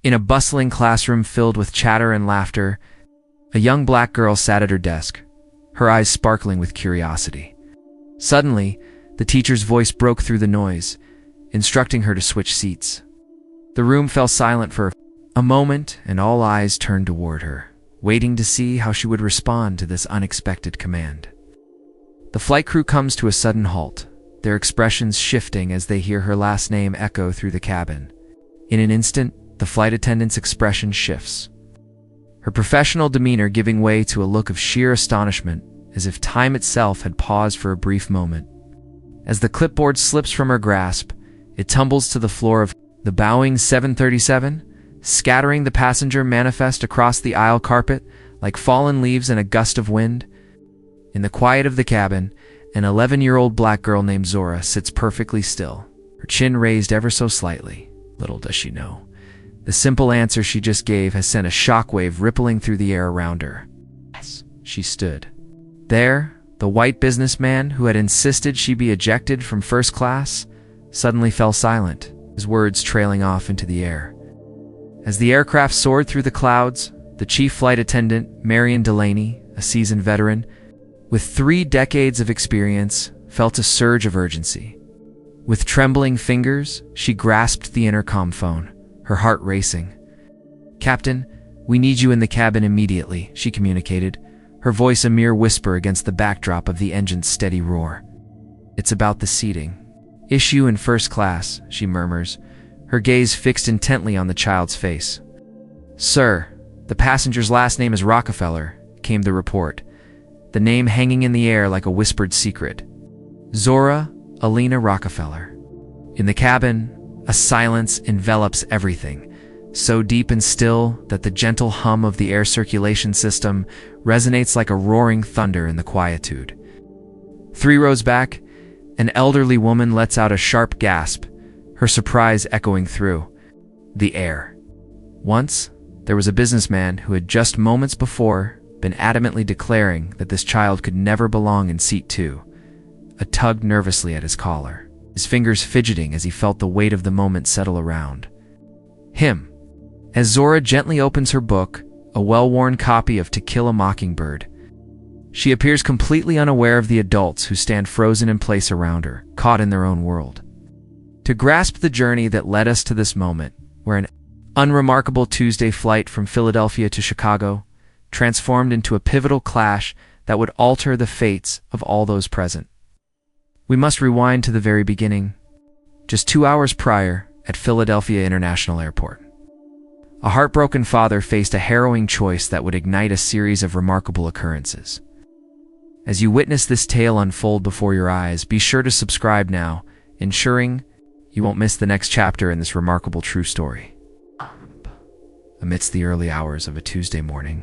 In a bustling classroom filled with chatter and laughter, a young black girl sat at her desk, her eyes sparkling with curiosity. Suddenly, the teacher's voice broke through the noise, instructing her to switch seats. The room fell silent for a moment, and all eyes turned toward her, waiting to see how she would respond to this unexpected command. The flight crew comes to a sudden halt, their expressions shifting as they hear her last name echo through the cabin. In an instant, the flight attendant's expression shifts, her professional demeanor giving way to a look of sheer astonishment, as if time itself had paused for a brief moment. As the clipboard slips from her grasp, it tumbles to the floor of the Boeing 737, scattering the passenger manifest across the aisle carpet like fallen leaves in a gust of wind. In the quiet of the cabin, an 11-year-old black girl named Zora sits perfectly still, her chin raised ever so slightly. Little does she know, the simple answer she just gave has sent a shockwave rippling through the air around her. Yes, she stood. There, the white businessman who had insisted she be ejected from first class suddenly fell silent, his words trailing off into the air. As the aircraft soared through the clouds, the chief flight attendant, Marion Delaney, a seasoned veteran, with 3 decades of experience, felt a surge of urgency. With trembling fingers, she grasped the intercom phone, her heart racing. "Captain, we need you in the cabin immediately," she communicated, her voice a mere whisper against the backdrop of the engine's steady roar. "It's about the seating. Issue in first class," she murmurs, her gaze fixed intently on the child's face. "Sir, the passenger's last name is Rockefeller," came the report, the name hanging in the air like a whispered secret. Zora Alina Rockefeller. In the cabin, a silence envelops everything, so deep and still that the gentle hum of the air circulation system resonates like a roaring thunder in the quietude. 3 rows back, an elderly woman lets out a sharp gasp, her surprise echoing through the air. Once, there was a businessman who had just moments before been adamantly declaring that this child could never belong in seat 2. A tug nervously at his collar, his fingers fidgeting as he felt the weight of the moment settle around him. As Zora gently opens her book, a well-worn copy of To Kill a Mockingbird, she appears completely unaware of the adults who stand frozen in place around her, caught in their own world. To grasp the journey that led us to this moment, where an unremarkable Tuesday flight from Philadelphia to Chicago transformed into a pivotal clash that would alter the fates of all those present. We must rewind to the very beginning, just 2 hours prior at Philadelphia International Airport. A heartbroken father faced a harrowing choice that would ignite a series of remarkable occurrences. As you witness this tale unfold before your eyes, be sure to subscribe now, ensuring you won't miss the next chapter in this remarkable true story. Amidst the early hours of a Tuesday morning,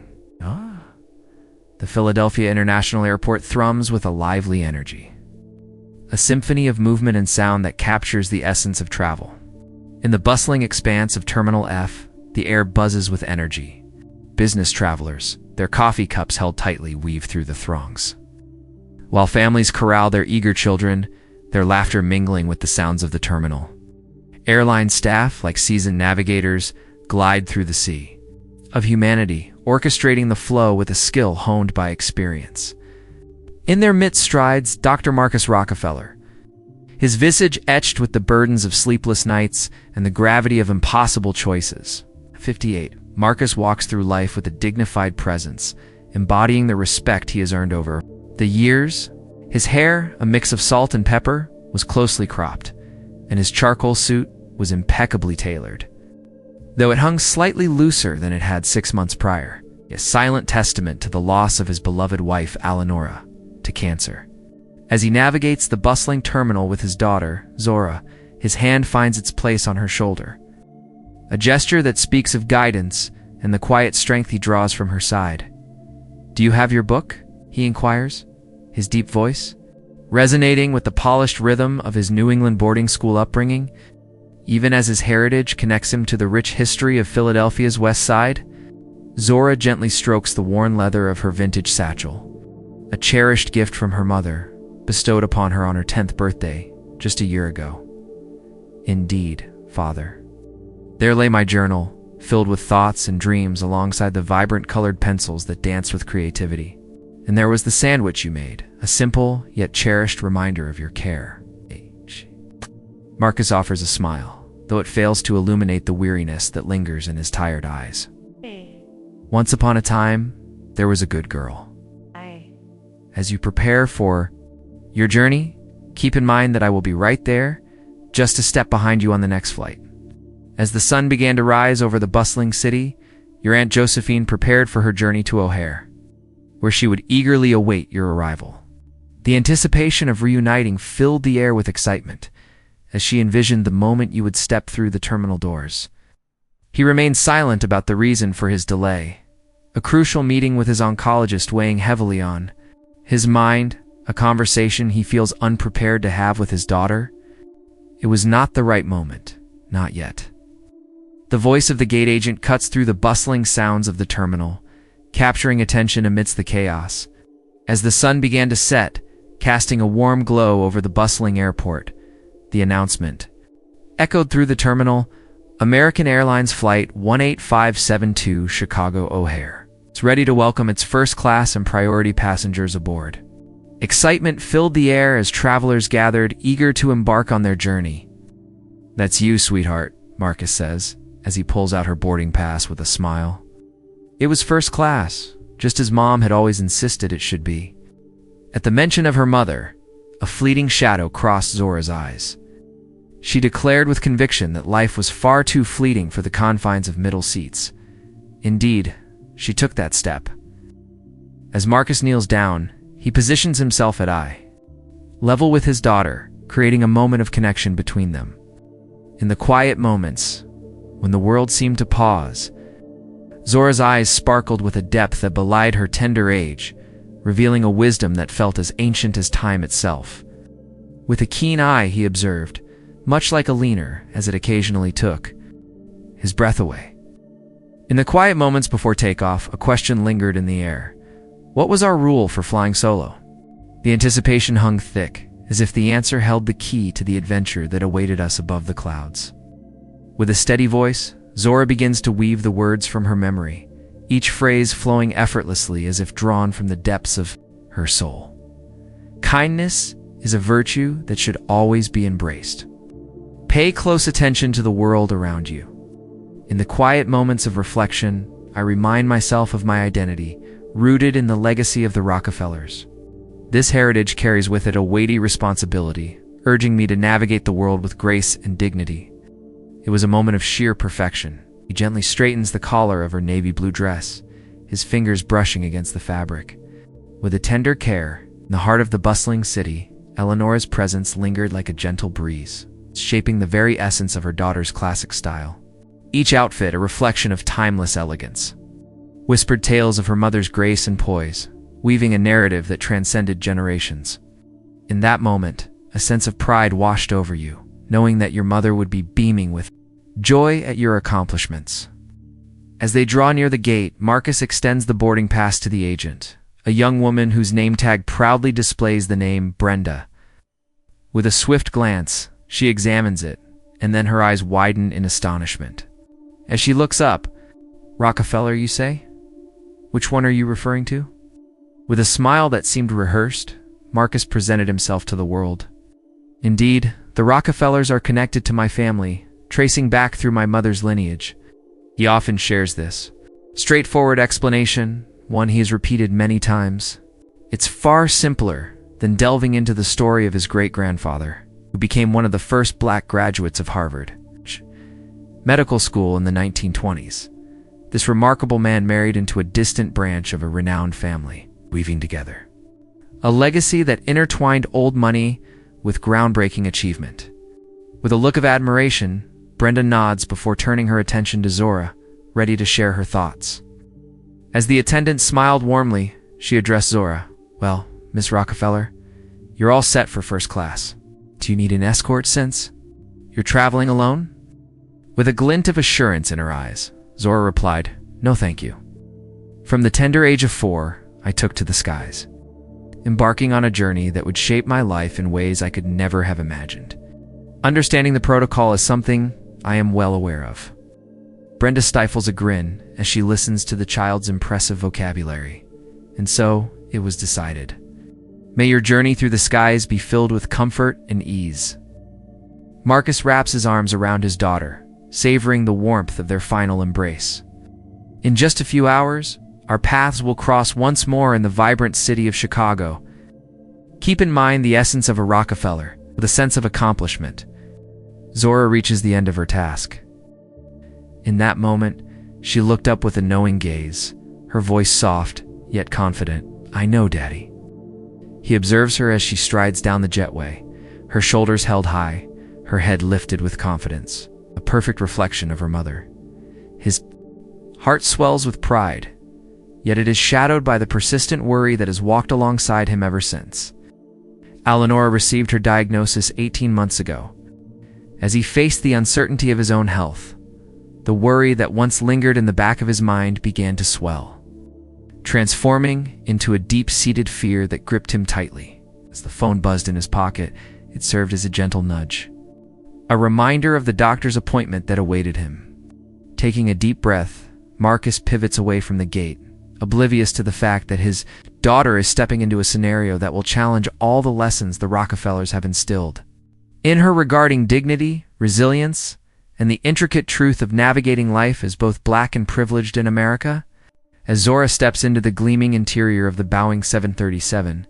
the Philadelphia International Airport thrums with a lively energy, a symphony of movement and sound that captures the essence of travel. In the bustling expanse of Terminal F, the air buzzes with energy. Business travelers, their coffee cups held tightly, weave through the throngs, while families corral their eager children, their laughter mingling with the sounds of the terminal. Airline staff, like seasoned navigators, glide through the sea of humanity, orchestrating the flow with a skill honed by experience. In their midst strides Dr. Marcus Rockefeller, his visage etched with the burdens of sleepless nights and the gravity of impossible choices. 58. Marcus walks through life with a dignified presence, embodying the respect he has earned over the years. His hair, a mix of salt and pepper, was closely cropped, and his charcoal suit was impeccably tailored, though it hung slightly looser than it had 6 months prior, a silent testament to the loss of his beloved wife, Eleonora, to cancer. As he navigates the bustling terminal with his daughter, Zora, his hand finds its place on her shoulder, a gesture that speaks of guidance and the quiet strength he draws from her side. "Do you have your book?" he inquires, his deep voice resonating with the polished rhythm of his New England boarding school upbringing, even as his heritage connects him to the rich history of Philadelphia's West Side. Zora gently strokes the worn leather of her vintage satchel, a cherished gift from her mother, bestowed upon her on her 10th birthday, just a year ago. "Indeed, Father. There lay my journal, filled with thoughts and dreams alongside the vibrant colored pencils that danced with creativity. And there was the sandwich you made, a simple yet cherished reminder of your care. Marcus offers a smile, though it fails to illuminate the weariness that lingers in his tired eyes. Once upon a time, there was a good girl. As you prepare for your journey, keep in mind that I will be right there, just a step behind you on the next flight. As the sun began to rise over the bustling city, your Aunt Josephine prepared for her journey to O'Hare, where she would eagerly await your arrival. The anticipation of reuniting filled the air with excitement, as she envisioned the moment you would step through the terminal doors. He remained silent about the reason for his delay, a crucial meeting with his oncologist weighing heavily on his mind, a conversation he feels unprepared to have with his daughter. It was not the right moment, not yet. The voice of the gate agent cuts through the bustling sounds of the terminal, capturing attention amidst the chaos. As the sun began to set, casting a warm glow over the bustling airport, the announcement echoed through the terminal: American Airlines Flight 18572 Chicago O'Hare. It's ready to welcome its first class and priority passengers aboard. Excitement filled the air as travelers gathered, eager to embark on their journey. That's you, sweetheart, Marcus says, as he pulls out her boarding pass with a smile. It was first class, just as Mom had always insisted it should be. At the mention of her mother, a fleeting shadow crossed Zora's eyes. She declared with conviction that life was far too fleeting for the confines of middle seats. Indeed, she took that step. As Marcus kneels down, he positions himself at eye level with his daughter, creating a moment of connection between them. In the quiet moments, when the world seemed to pause, Zora's eyes sparkled with a depth that belied her tender age, revealing a wisdom that felt as ancient as time itself. With a keen eye, he observed, much like a leaner, as it occasionally took his breath away. In the quiet moments before takeoff, a question lingered in the air. What was our rule for flying solo? The anticipation hung thick, as if the answer held the key to the adventure that awaited us above the clouds. With a steady voice, Zora begins to weave the words from her memory, each phrase flowing effortlessly as if drawn from the depths of her soul. Kindness is a virtue that should always be embraced. Pay close attention to the world around you. In the quiet moments of reflection, I remind myself of my identity, rooted in the legacy of the Rockefellers. This heritage carries with it a weighty responsibility, urging me to navigate the world with grace and dignity. It was a moment of sheer perfection. He gently straightens the collar of her navy blue dress, his fingers brushing against the fabric. With a tender care, in the heart of the bustling city, Eleanora's presence lingered like a gentle breeze, shaping the very essence of her daughter's classic style. Each outfit a reflection of timeless elegance. Whispered tales of her mother's grace and poise, weaving a narrative that transcended generations. In that moment, a sense of pride washed over you, knowing that your mother would be beaming with joy at your accomplishments. As they draw near the gate, Marcus extends the boarding pass to the agent, a young woman whose name tag proudly displays the name Brenda. With a swift glance, she examines it, and then her eyes widen in astonishment. As she looks up, Rockefeller, you say? Which one are you referring to? With a smile that seemed rehearsed, Marcus presented himself to the world. Indeed, the Rockefellers are connected to my family, tracing back through my mother's lineage. He often shares this straightforward explanation, one he has repeated many times. It's far simpler than delving into the story of his great-grandfather, who became one of the first black graduates of Harvard Medical School in the 1920s. This remarkable man married into a distant branch of a renowned family, weaving together a legacy that intertwined old money with groundbreaking achievement. With a look of admiration, Brenda nods before turning her attention to Zora, ready to share her thoughts. As the attendant smiled warmly, she addressed Zora. Well, Miss Rockefeller, you're all set for first class. Do you need an escort since you're traveling alone? With a glint of assurance in her eyes, Zora replied, No thank you. From the tender age of 4, I took to the skies, embarking on a journey that would shape my life in ways I could never have imagined. Understanding the protocol is something I am well aware of. Brenda stifles a grin as she listens to the child's impressive vocabulary. And so, it was decided. May your journey through the skies be filled with comfort and ease. Marcus wraps his arms around his daughter, savoring the warmth of their final embrace. In just a few hours, our paths will cross once more in the vibrant city of Chicago. Keep in mind the essence of a Rockefeller, with a sense of accomplishment. Zora reaches the end of her task. In that moment, she looked up with a knowing gaze, her voice soft, yet confident. I know, Daddy. He observes her as she strides down the jetway, her shoulders held high, her head lifted with confidence, a perfect reflection of her mother. His heart swells with pride, yet it is shadowed by the persistent worry that has walked alongside him ever since. Eleanor received her diagnosis 18 months ago. As he faced the uncertainty of his own health, the worry that once lingered in the back of his mind began to swell, transforming into a deep-seated fear that gripped him tightly. As the phone buzzed in his pocket, it served as a gentle nudge, a reminder of the doctor's appointment that awaited him. Taking a deep breath, Marcus pivots away from the gate, oblivious to the fact that his daughter is stepping into a scenario that will challenge all the lessons the Rockefellers have instilled in her regarding dignity, resilience, and the intricate truth of navigating life as both black and privileged in America. As Zora steps into the gleaming interior of the Boeing 737,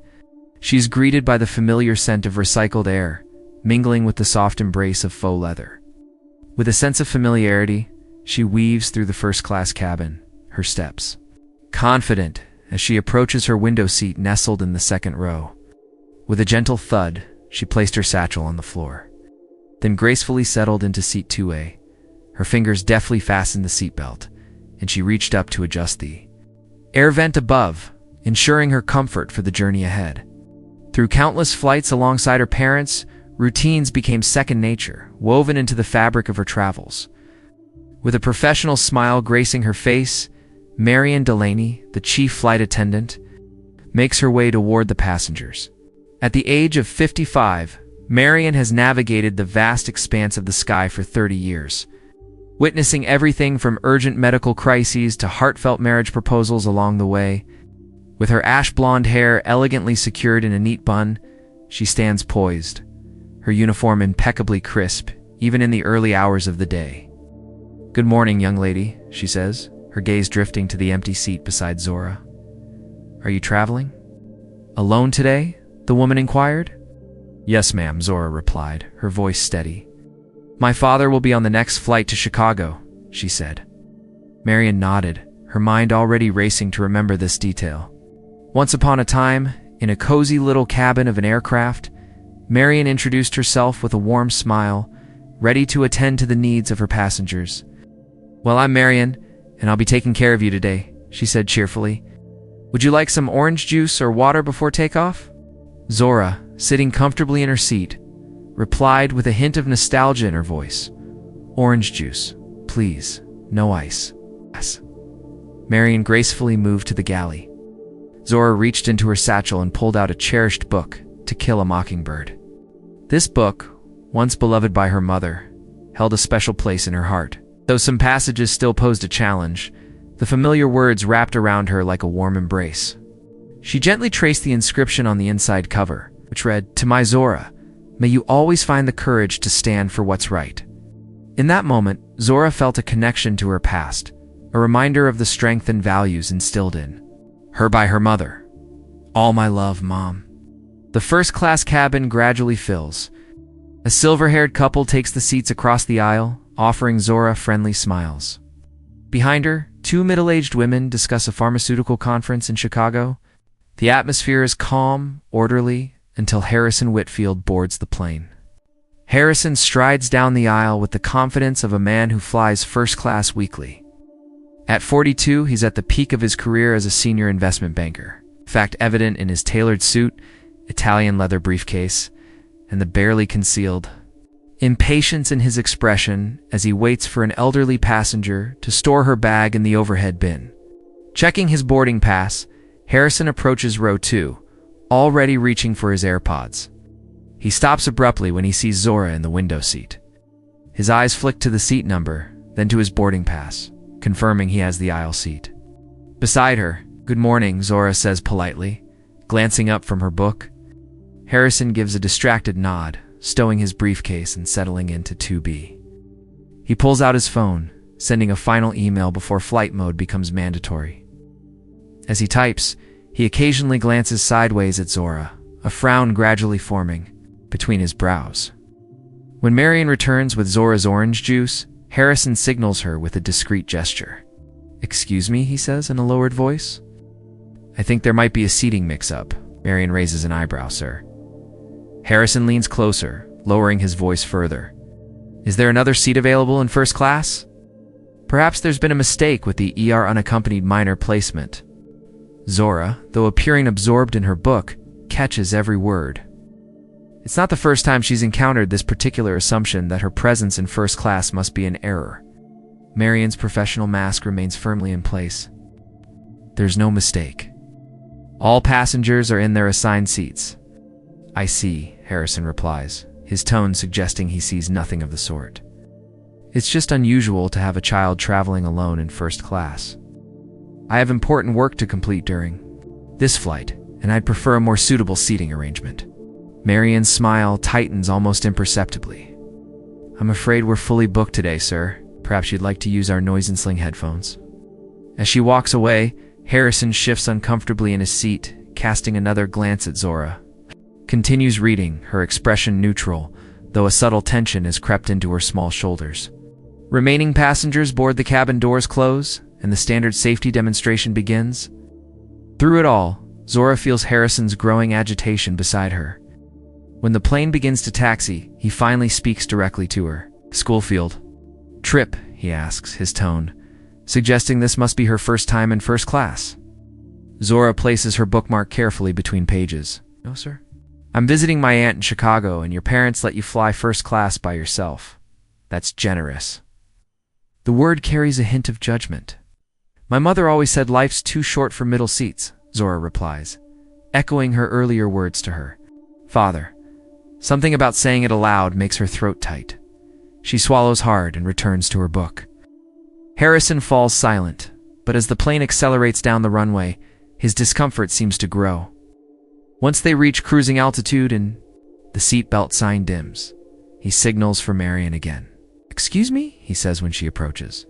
she is greeted by the familiar scent of recycled air, mingling with the soft embrace of faux leather. With a sense of familiarity, she weaves through the first-class cabin, her steps confident as she approaches her window seat nestled in the second row. With a gentle thud, she placed her satchel on the floor, then gracefully settled into seat 2A. Her fingers deftly fastened the seatbelt, and she reached up to adjust the air vent above, ensuring her comfort for the journey ahead. Through countless flights alongside her parents, routines became second nature, woven into the fabric of her travels. With a professional smile gracing her face, Marion Delaney, the chief flight attendant, makes her way toward the passengers. At the age of 55, Marion has navigated the vast expanse of the sky for 30 years, witnessing everything from urgent medical crises to heartfelt marriage proposals along the way. With her ash-blonde hair elegantly secured in a neat bun, she stands poised, her uniform impeccably crisp, even in the early hours of the day. "Good morning, young lady," she says, her gaze drifting to the empty seat beside Zora. "Are you traveling? Alone today?" the woman inquired. "Yes, ma'am," Zora replied, her voice steady. "My father will be on the next flight to Chicago," she said. Marion nodded, her mind already racing to remember this detail. Once upon a time, in a cozy little cabin of an aircraft, Marion introduced herself with a warm smile, ready to attend to the needs of her passengers. "Well, I'm Marion, and I'll be taking care of you today," she said cheerfully. "Would you like some orange juice or water before takeoff?" Zora, sitting comfortably in her seat, replied with a hint of nostalgia in her voice. "Orange juice, please. No ice." "Yes." Marion gracefully moved to the galley. Zora reached into her satchel and pulled out a cherished book, To Kill a Mockingbird. This book, once beloved by her mother, held a special place in her heart. Though some passages still posed a challenge, the familiar words wrapped around her like a warm embrace. She gently traced the inscription on the inside cover, which read, "To my Zora, may you always find the courage to stand for what's right." In that moment, Zora felt a connection to her past, a reminder of the strength and values instilled in her by her mother. "All my love, Mom." The first-class cabin gradually fills. A silver-haired couple takes the seats across the aisle, offering Zora friendly smiles. Behind her, two middle-aged women discuss a pharmaceutical conference in Chicago. The atmosphere is calm, orderly, until Harrison Whitfield boards the plane. Harrison strides down the aisle with the confidence of a man who flies first class weekly. At 42, he's at the peak of his career as a senior investment banker, fact evident in his tailored suit, Italian leather briefcase, and the barely concealed impatience in his expression as he waits for an elderly passenger to store her bag in the overhead bin. Checking his boarding pass, Harrison approaches row 2, already reaching for his AirPods. He stops abruptly when he sees Zora in the window seat. His eyes flick to the seat number, then to his boarding pass, confirming he has the aisle seat. Beside her, "Good morning," Zora says politely, glancing up from her book. Harrison gives a distracted nod, stowing his briefcase and settling into 2B. He pulls out his phone, sending a final email before flight mode becomes mandatory. As he types, he occasionally glances sideways at Zora, a frown gradually forming between his brows. When Marion returns with Zora's orange juice, Harrison signals her with a discreet gesture. "Excuse me," he says in a lowered voice. "I think there might be a seating mix-up." Marion raises an eyebrow, "Sir." Harrison leans closer, lowering his voice further. "Is there another seat available in first class? Perhaps there's been a mistake with the ER unaccompanied minor placement." Zora, though appearing absorbed in her book, catches every word. It's not the first time she's encountered this particular assumption that her presence in first class must be an error. Marion's professional mask remains firmly in place. There's no mistake. All passengers are in their assigned seats. "I see," Harrison replies, his tone suggesting he sees nothing of the sort. "It's just unusual to have a child traveling alone in first class. I have important work to complete during this flight, and I'd prefer a more suitable seating arrangement." Marion's smile tightens almost imperceptibly. "I'm afraid we're fully booked today, sir. Perhaps you'd like to use our noise-canceling headphones." As she walks away, Harrison shifts uncomfortably in his seat, casting another glance at Zora. Continues reading, her expression neutral, though a subtle tension has crept into her small shoulders. Remaining passengers board, the cabin doors close, and the standard safety demonstration begins. Through it all, Zora feels Harrison's growing agitation beside her. When the plane begins to taxi, he finally speaks directly to her. "Schoolfield trip?" he asks, his tone suggesting this must be her first time in first class. Zora places her bookmark carefully between pages. "No, sir. I'm visiting my aunt in Chicago, and your parents let you fly first class by yourself. That's generous." The word carries a hint of judgment. "My mother always said life's too short for middle seats," Zora replies, echoing her earlier words to her father. Something about saying it aloud makes her throat tight. She swallows hard and returns to her book. Harrison falls silent, but as the plane accelerates down the runway, his discomfort seems to grow. Once they reach cruising altitude and the seatbelt sign dims, he signals for Marion again. "Excuse me," he says when she approaches.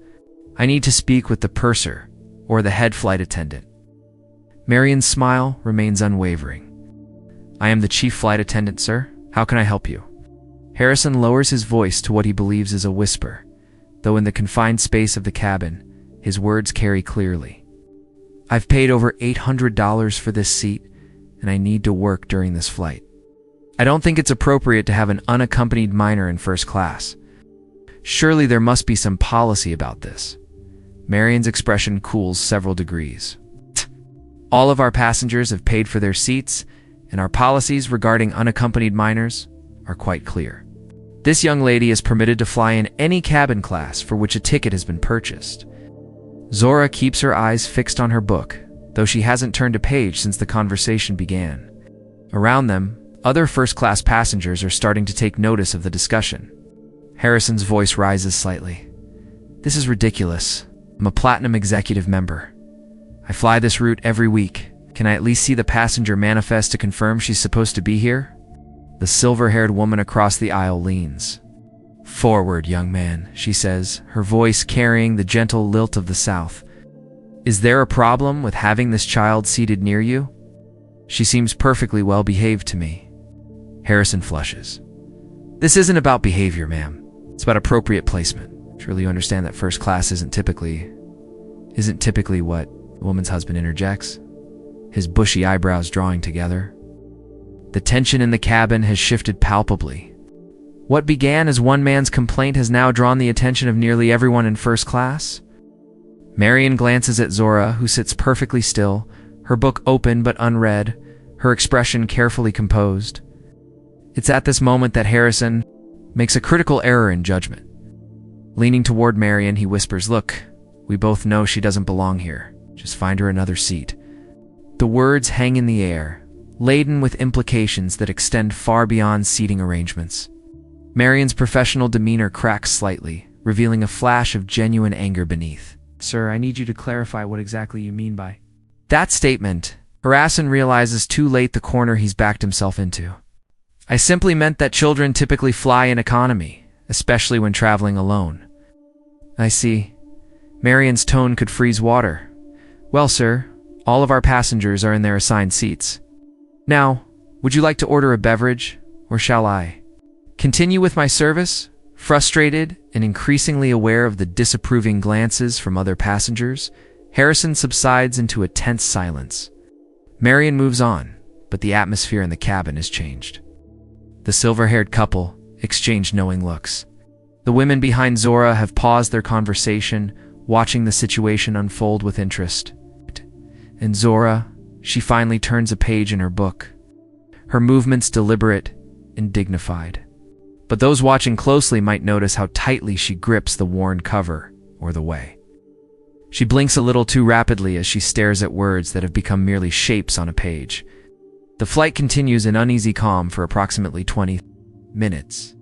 "I need to speak with the purser or the head flight attendant." Marion's smile remains unwavering. "I am the chief flight attendant, sir. How can I help you?" Harrison lowers his voice to what he believes is a whisper, though in the confined space of the cabin, his words carry clearly. "I've paid over $800 for this seat, and I need to work during this flight. I don't think it's appropriate to have an unaccompanied minor in first class. Surely there must be some policy about this." Marion's expression cools several degrees. "All of our passengers have paid for their seats, and our policies regarding unaccompanied minors are quite clear. This young lady is permitted to fly in any cabin class for which a ticket has been purchased." Zora keeps her eyes fixed on her book, though she hasn't turned a page since the conversation began. Around them, other first-class passengers are starting to take notice of the discussion. Harrison's voice rises slightly. "This is ridiculous. I'm a platinum executive member. I fly this route every week. Can I at least see the passenger manifest to confirm she's supposed to be here?" The silver-haired woman across the aisle leans forward. "Young man," she says, her voice carrying the gentle lilt of the South. "Is there a problem with having this child seated near you? She seems perfectly well behaved to me." Harrison flushes. "This isn't about behavior, ma'am. It's about appropriate placement. Surely you understand that first class isn't typically what?" The woman's husband interjects, his bushy eyebrows drawing together. The tension in the cabin has shifted palpably. What began as one man's complaint has now drawn the attention of nearly everyone in first class. Marion glances at Zora, who sits perfectly still, her book open but unread, her expression carefully composed. It's at this moment that Harrison makes a critical error in judgment. Leaning toward Marion, he whispers, "Look, we both know she doesn't belong here. Just find her another seat." The words hang in the air, laden with implications that extend far beyond seating arrangements. Marion's professional demeanor cracks slightly, revealing a flash of genuine anger beneath. "Sir, I need you to clarify what exactly you mean by that statement." Harrison realizes too late the corner he's backed himself into. "I simply meant that children typically fly in economy, especially when traveling alone." "I see." Marion's tone could freeze water. "Well, sir, all of our passengers are in their assigned seats. Now, would you like to order a beverage, or shall I continue with my service?" Frustrated and increasingly aware of the disapproving glances from other passengers, Harrison subsides into a tense silence. Marion moves on, but the atmosphere in the cabin has changed. The silver-haired couple exchange knowing looks. The women behind Zora have paused their conversation, watching the situation unfold with interest. And Zora, she finally turns a page in her book, her movements deliberate and dignified. But those watching closely might notice how tightly she grips the worn cover or the way. She blinks a little too rapidly as she stares at words that have become merely shapes on a page. The flight continues in uneasy calm for approximately 20 minutes.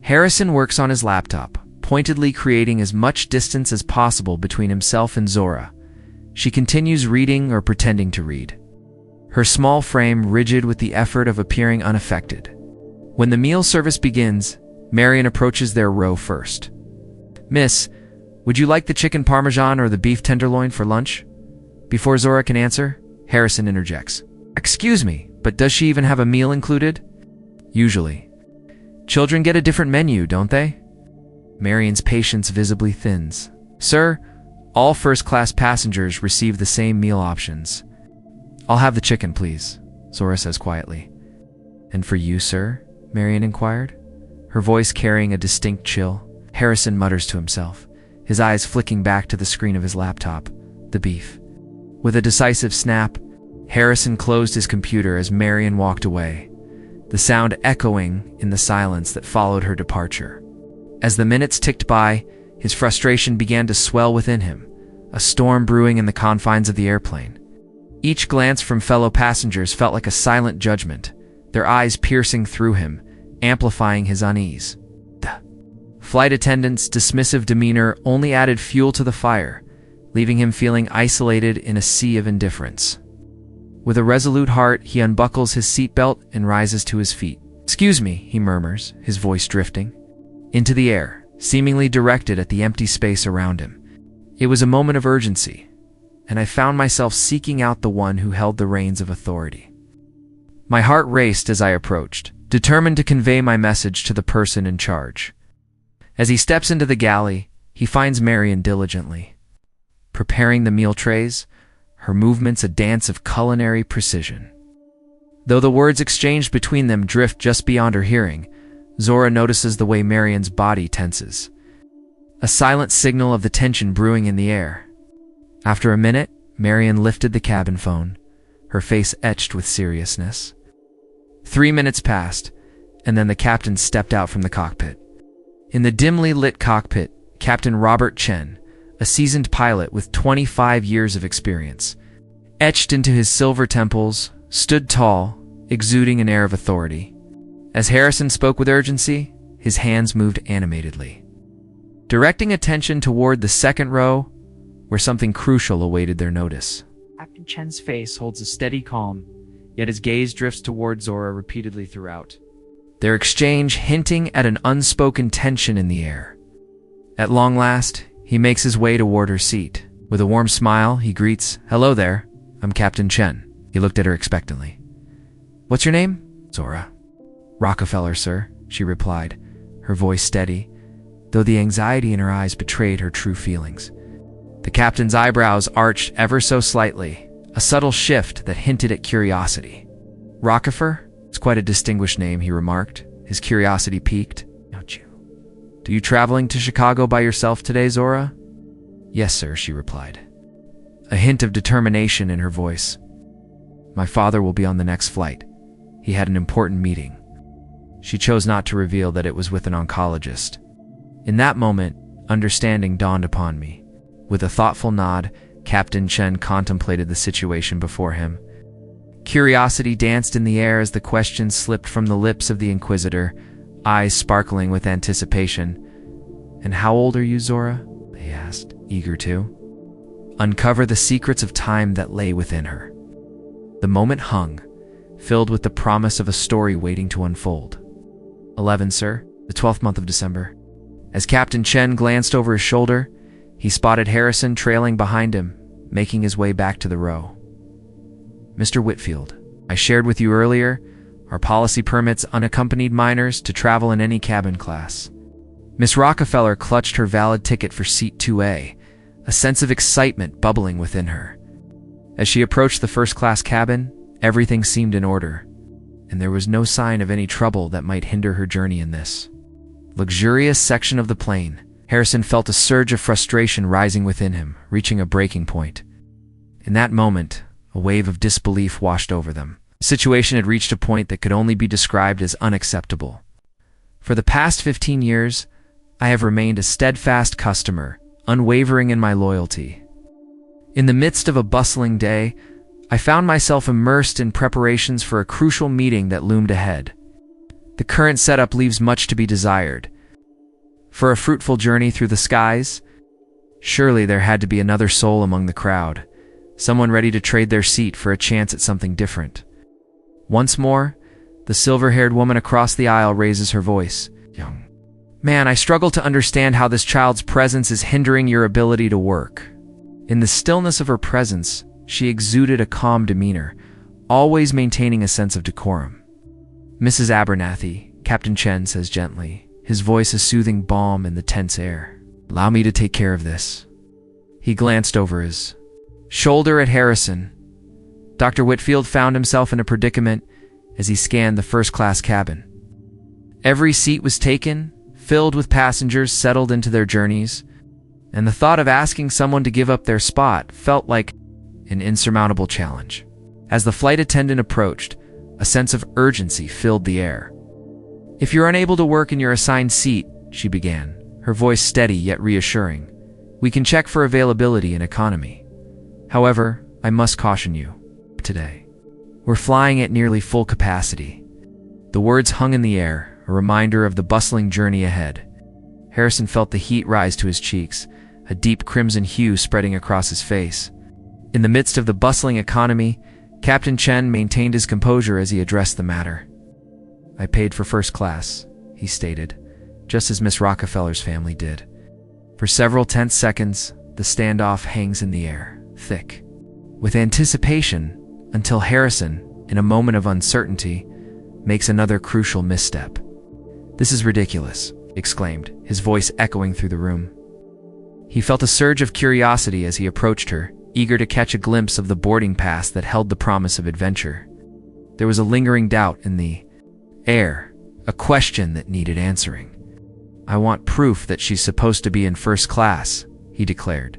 Harrison works on his laptop, pointedly creating as much distance as possible between himself and Zora. She continues reading or pretending to read, her small frame rigid with the effort of appearing unaffected. When the meal service begins, Marion approaches their row first. "Miss, would you like the chicken parmesan or the beef tenderloin for lunch?" Before Zora can answer, Harrison interjects. "Excuse me, but does she even have a meal included?" "Usually. Children get a different menu, don't they?" Marion's patience visibly thins. "Sir, all first-class passengers receive the same meal options." "I'll have the chicken, please," Zora says quietly. "And for you, sir?" Marion inquired, her voice carrying a distinct chill. Harrison mutters to himself, his eyes flicking back to the screen of his laptop. "The beef." With a decisive snap, Harrison closed his computer as Marion walked away, the sound echoing in the silence that followed her departure. As the minutes ticked by, his frustration began to swell within him, a storm brewing in the confines of the airplane. Each glance from fellow passengers felt like a silent judgment, their eyes piercing through him, amplifying his unease. The flight attendant's dismissive demeanor only added fuel to the fire, leaving him feeling isolated in a sea of indifference. With a resolute heart, he unbuckles his seatbelt and rises to his feet. "Excuse me," he murmurs, his voice drifting into the air, seemingly directed at the empty space around him. It was a moment of urgency, and I found myself seeking out the one who held the reins of authority. My heart raced as I approached, determined to convey my message to the person in charge. As he steps into the galley, he finds Marion diligently preparing the meal trays, her movements a dance of culinary precision. Though the words exchanged between them drift just beyond her hearing, Zora notices the way Marion's body tenses, a silent signal of the tension brewing in the air. After a minute, Marion lifted the cabin phone, her face etched with seriousness. 3 minutes passed, and then the captain stepped out from the cockpit. In the dimly lit cockpit, Captain Robert Chen, a seasoned pilot with 25 years of experience, etched into his silver temples, stood tall, exuding an air of authority. As Harrison spoke with urgency, his hands moved animatedly, directing attention toward the second row, where something crucial awaited their notice. Captain Chen's face holds a steady calm, yet his gaze drifts toward Zora repeatedly throughout, their exchange hinting at an unspoken tension in the air. At long last, he makes his way toward her seat. With a warm smile, he greets, "Hello there, I'm Captain Chen." He looked at her expectantly. "What's your name?" "Zora." "Rockefeller, sir," she replied, her voice steady, though the anxiety in her eyes betrayed her true feelings. The captain's eyebrows arched ever so slightly, a subtle shift that hinted at curiosity. "Rockefeller? It's quite a distinguished name," he remarked, his curiosity piqued. "Do you traveling to Chicago by yourself today, Zora?" "Yes, sir," she replied, a hint of determination in her voice. "My father will be on the next flight. He had an important meeting." She chose not to reveal that it was with an oncologist. In that moment, understanding dawned upon me. With a thoughtful nod, Captain Chen contemplated the situation before him. Curiosity danced in the air as the question slipped from the lips of the inquisitor, eyes sparkling with anticipation. "And how old are you, Zora?" they asked, eager to uncover the secrets of time that lay within her. The moment hung, filled with the promise of a story waiting to unfold. 11, sir, the 12th month of December. As Captain Chen glanced over his shoulder, he spotted Harrison trailing behind him, making his way back to the row. "Mr. Whitfield, I shared with you earlier, our policy permits unaccompanied minors to travel in any cabin class." Miss Rockefeller clutched her valid ticket for seat 2A, a sense of excitement bubbling within her. As she approached the first-class cabin, everything seemed in order, and there was no sign of any trouble that might hinder her journey in this luxurious section of the plane. Harrison felt a surge of frustration rising within him, reaching a breaking point. In that moment, a wave of disbelief washed over them. The situation had reached a point that could only be described as unacceptable. For the past 15 years, I have remained a steadfast customer, unwavering in my loyalty. In the midst of a bustling day, I found myself immersed in preparations for a crucial meeting that loomed ahead. The current setup leaves much to be desired. For a fruitful journey through the skies, surely there had to be another soul among the crowd, someone ready to trade their seat for a chance at something different. Once more, the silver-haired woman across the aisle raises her voice. "Young man, I struggle to understand how this child's presence is hindering your ability to work." In the stillness of her presence, she exuded a calm demeanor, always maintaining a sense of decorum. "Mrs. Abernathy," Captain Chen says gently, his voice a soothing balm in the tense air. "Allow me to take care of this." He glanced over his shoulder at Harrison. Dr. Whitfield found himself in a predicament as he scanned the first-class cabin. Every seat was taken, filled with passengers settled into their journeys, and the thought of asking someone to give up their spot felt like an insurmountable challenge. As the flight attendant approached, a sense of urgency filled the air. "If you're unable to work in your assigned seat," she began, her voice steady yet reassuring, "we can check for availability in economy. However, I must caution you. Today, we're flying at nearly full capacity." The words hung in the air, a reminder of the bustling journey ahead. Harrison felt the heat rise to his cheeks, a deep crimson hue spreading across his face. In the midst of the bustling economy, Captain Chen maintained his composure as he addressed the matter. "I paid for first class," he stated, just as Miss Rockefeller's family did. For several tense seconds, the standoff hangs in the air, thick with anticipation, until Harrison, in a moment of uncertainty, makes another crucial misstep. "This is ridiculous," he exclaimed, his voice echoing through the room. He felt a surge of curiosity as he approached her, eager to catch a glimpse of the boarding pass that held the promise of adventure. There was a lingering doubt in the air, a question that needed answering. "I want proof that she's supposed to be in first class," he declared,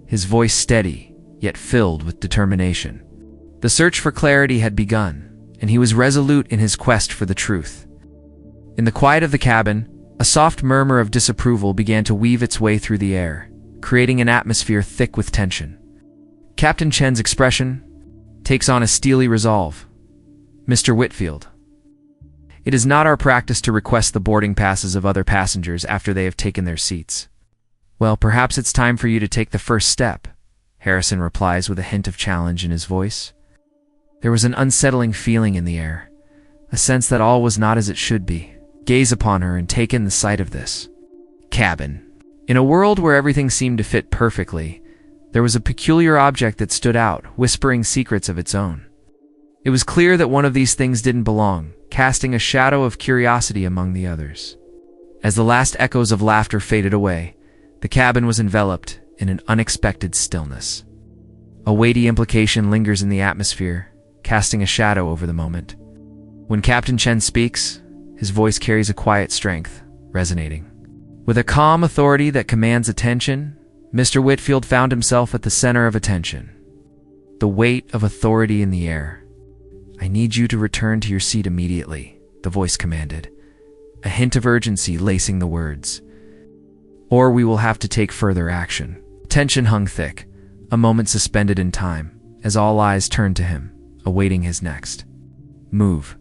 his voice steady, yet filled with determination. The search for clarity had begun, and he was resolute in his quest for the truth. In the quiet of the cabin, a soft murmur of disapproval began to weave its way through the air, creating an atmosphere thick with tension. Captain Chen's expression takes on a steely resolve. "Mr. Whitfield, it is not our practice to request the boarding passes of other passengers after they have taken their seats." "Well, perhaps it's time for you to take the first step," Harrison replies with a hint of challenge in his voice. There was an unsettling feeling in the air, a sense that all was not as it should be. Gaze upon her and take in the sight of this cabin. In a world where everything seemed to fit perfectly, there was a peculiar object that stood out, whispering secrets of its own. It was clear that one of these things didn't belong, casting a shadow of curiosity among the others. As the last echoes of laughter faded away, the cabin was enveloped in an unexpected stillness. A weighty implication lingers in the atmosphere, casting a shadow over the moment. When Captain Chen speaks, his voice carries a quiet strength, resonating. With a calm authority that commands attention, Mr. Whitfield found himself at the center of attention. The weight of authority in the air. "I need you to return to your seat immediately," the voice commanded, a hint of urgency lacing the words. "Or we will have to take further action." Tension hung thick, a moment suspended in time, as all eyes turned to him, awaiting his next move.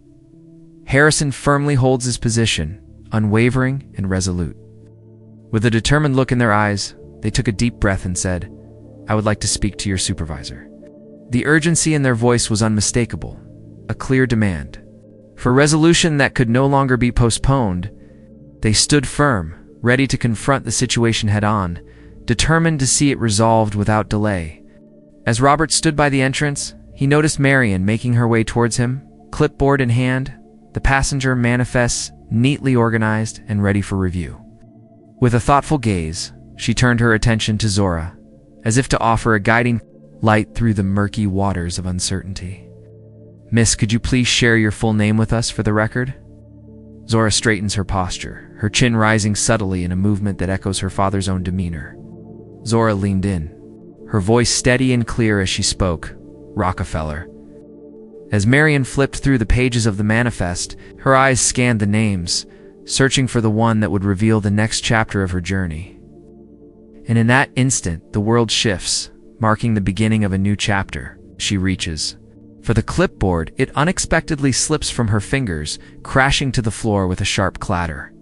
Harrison firmly holds his position, unwavering and resolute. With a determined look in their eyes, they took a deep breath and said, "I would like to speak to your supervisor." The urgency in their voice was unmistakable, a clear demand. For resolution that could no longer be postponed, they stood firm, ready to confront the situation head-on, determined to see it resolved without delay. As Robert stood by the entrance, he noticed Marion making her way towards him, clipboard in hand, the passenger manifests neatly organized and ready for review. With a thoughtful gaze, she turned her attention to Zora, as if to offer a guiding light through the murky waters of uncertainty. "Miss, could you please share your full name with us for the record?" Zora straightens her posture, her chin rising subtly in a movement that echoes her father's own demeanor. Zora leaned in, her voice steady and clear as she spoke, "Rockefeller." As Marion flipped through the pages of the manifest, her eyes scanned the names, searching for the one that would reveal the next chapter of her journey. And in that instant, the world shifts, marking the beginning of a new chapter. She reaches for the clipboard. It unexpectedly slips from her fingers, crashing to the floor with a sharp clatter.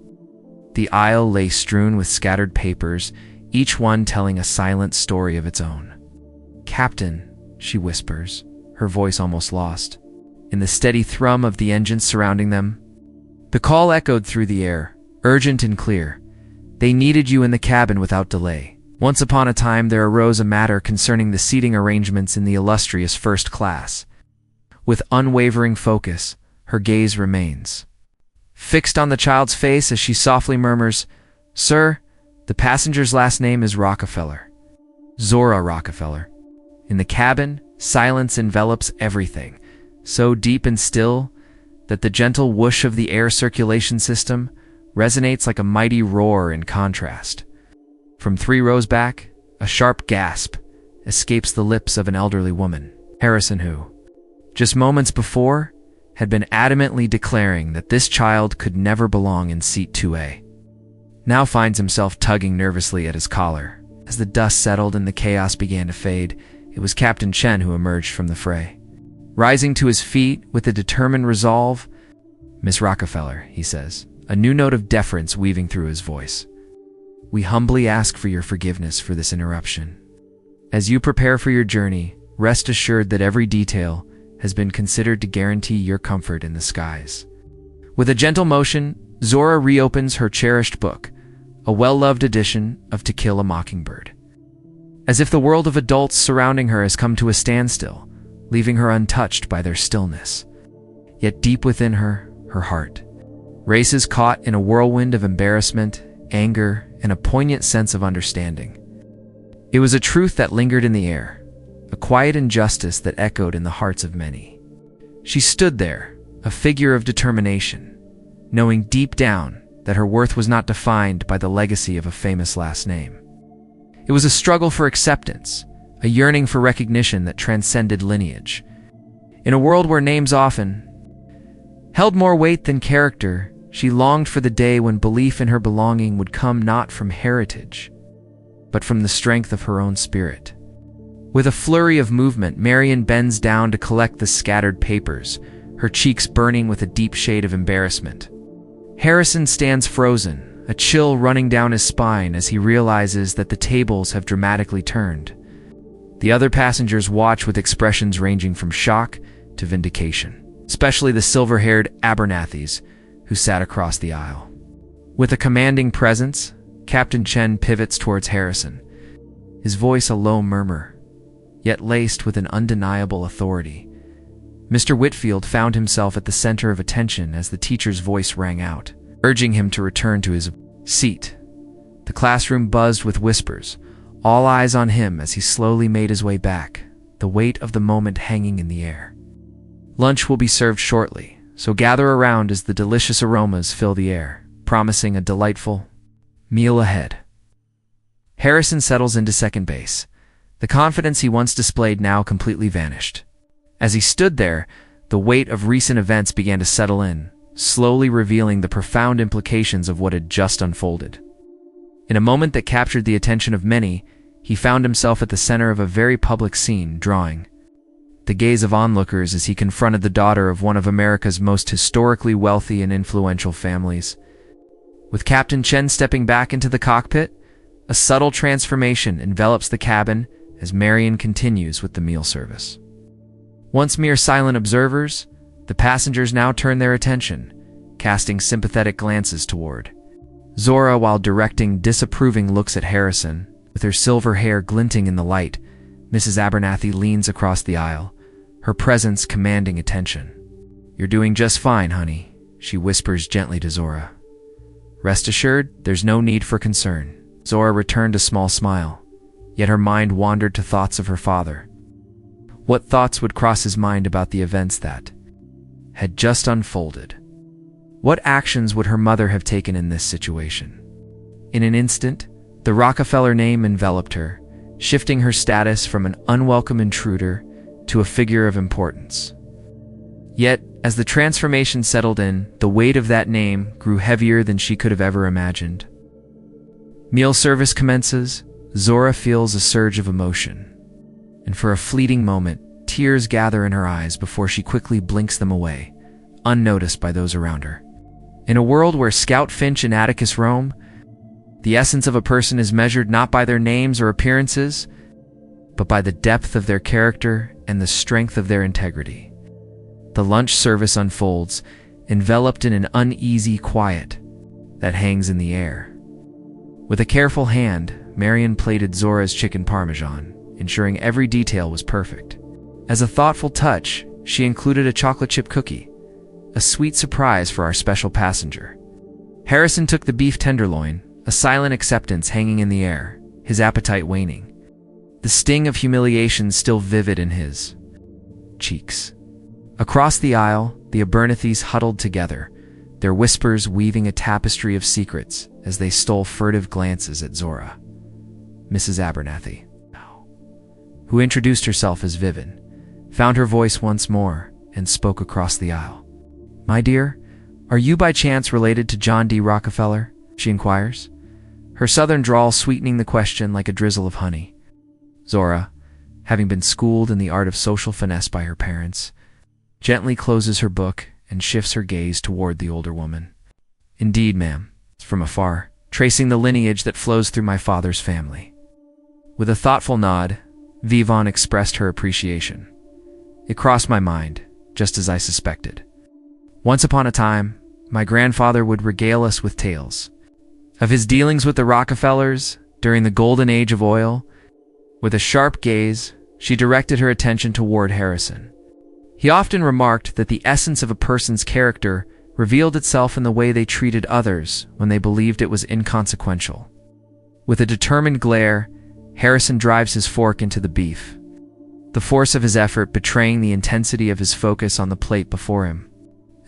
The aisle lay strewn with scattered papers, each one telling a silent story of its own. "Captain," she whispers, her voice almost lost, in the steady thrum of the engines surrounding them. The call echoed through the air, urgent and clear. They needed you in the cabin without delay. Once upon a time there arose a matter concerning the seating arrangements in the illustrious first class. With unwavering focus, her gaze remains fixed on the child's face as she softly murmurs, "Sir, the passenger's last name is Rockefeller. Zora Rockefeller." In the cabin, silence envelops everything, so deep and still that the gentle whoosh of the air circulation system resonates like a mighty roar in contrast. From 3 rows back, a sharp gasp escapes the lips of an elderly woman, Harrison, who, just moments before, had been adamantly declaring that this child could never belong in seat 2A. Now finds himself tugging nervously at his collar. As the dust settled and the chaos began to fade, it was Captain Chen who emerged from the fray. Rising to his feet with a determined resolve, "Miss Rockefeller," he says, a new note of deference weaving through his voice. "We humbly ask for your forgiveness for this interruption. As you prepare for your journey, rest assured that every detail has been considered to guarantee your comfort in the skies." With a gentle motion, Zora reopens her cherished book, a well-loved edition of To Kill a Mockingbird. As if the world of adults surrounding her has come to a standstill, leaving her untouched by their stillness. Yet deep within her, her heart races caught in a whirlwind of embarrassment, anger, and a poignant sense of understanding. It was a truth that lingered in the air, a quiet injustice that echoed in the hearts of many. She stood there, a figure of determination, knowing deep down that her worth was not defined by the legacy of a famous last name. It was a struggle for acceptance, a yearning for recognition that transcended lineage. In a world where names often held more weight than character, she longed for the day when belief in her belonging would come not from heritage, but from the strength of her own spirit. With a flurry of movement, Marion bends down to collect the scattered papers, her cheeks burning with a deep shade of embarrassment. Harrison stands frozen, a chill running down his spine as he realizes that the tables have dramatically turned. The other passengers watch with expressions ranging from shock to vindication, especially the silver-haired Abernathy's who sat across the aisle. With a commanding presence, Captain Chen pivots towards Harrison, his voice a low murmur, yet laced with an undeniable authority. Mr. Whitfield found himself at the center of attention as the teacher's voice rang out, urging him to return to his seat. The classroom buzzed with whispers, all eyes on him as he slowly made his way back, the weight of the moment hanging in the air. Lunch will be served shortly, so gather around as the delicious aromas fill the air, promising a delightful meal ahead. Harrison settles into second base. The confidence he once displayed now completely vanished. As he stood there, the weight of recent events began to settle in, slowly revealing the profound implications of what had just unfolded. In a moment that captured the attention of many, he found himself at the center of a very public scene, drawing the gaze of onlookers as he confronted the daughter of one of America's most historically wealthy and influential families. With Captain Chen stepping back into the cockpit, a subtle transformation envelops the cabin as Marion continues with the meal service. Once mere silent observers, the passengers now turn their attention, casting sympathetic glances toward Zora while directing disapproving looks at Harrison. With her silver hair glinting in the light, Mrs. Abernathy leans across the aisle, her presence commanding attention. "You're doing just fine, honey," she whispers gently to Zora. "Rest assured, there's no need for concern." Zora returned a small smile, yet her mind wandered to thoughts of her father. What thoughts would cross his mind about the events that had just unfolded? What actions would her mother have taken in this situation? In an instant, the Rockefeller name enveloped her, shifting her status from an unwelcome intruder to a figure of importance. Yet, as the transformation settled in, the weight of that name grew heavier than she could have ever imagined. Meal service commences. Zora feels a surge of emotion, and for a fleeting moment, tears gather in her eyes before she quickly blinks them away, unnoticed by those around her. In a world where Scout Finch and Atticus roam, the essence of a person is measured not by their names or appearances, but by the depth of their character and the strength of their integrity. The lunch service unfolds, enveloped in an uneasy quiet that hangs in the air. With a careful hand, Marion plated Zora's chicken parmesan, ensuring every detail was perfect. As a thoughtful touch, she included a chocolate chip cookie, a sweet surprise for our special passenger. Harrison took the beef tenderloin, a silent acceptance hanging in the air, his appetite waning, the sting of humiliation still vivid in his cheeks. Across the aisle, the Abernathys huddled together, their whispers weaving a tapestry of secrets as they stole furtive glances at Zora. Mrs. Abernathy, who introduced herself as Vivian, found her voice once more and spoke across the aisle. "My dear, are you by chance related to John D. Rockefeller?" she inquires, her southern drawl sweetening the question like a drizzle of honey. Zora, having been schooled in the art of social finesse by her parents, gently closes her book and shifts her gaze toward the older woman. "Indeed, ma'am, from afar, tracing the lineage that flows through my father's family." With a thoughtful nod, Vivon expressed her appreciation. "It crossed my mind, just as I suspected. Once upon a time, my grandfather would regale us with tales of his dealings with the Rockefellers during the golden age of oil." With a sharp gaze, she directed her attention toward Harrison. He often remarked that the essence of a person's character revealed itself in the way they treated others when they believed it was inconsequential. With a determined glare, Harrison drives his fork into the beef, the force of his effort betraying the intensity of his focus on the plate before him.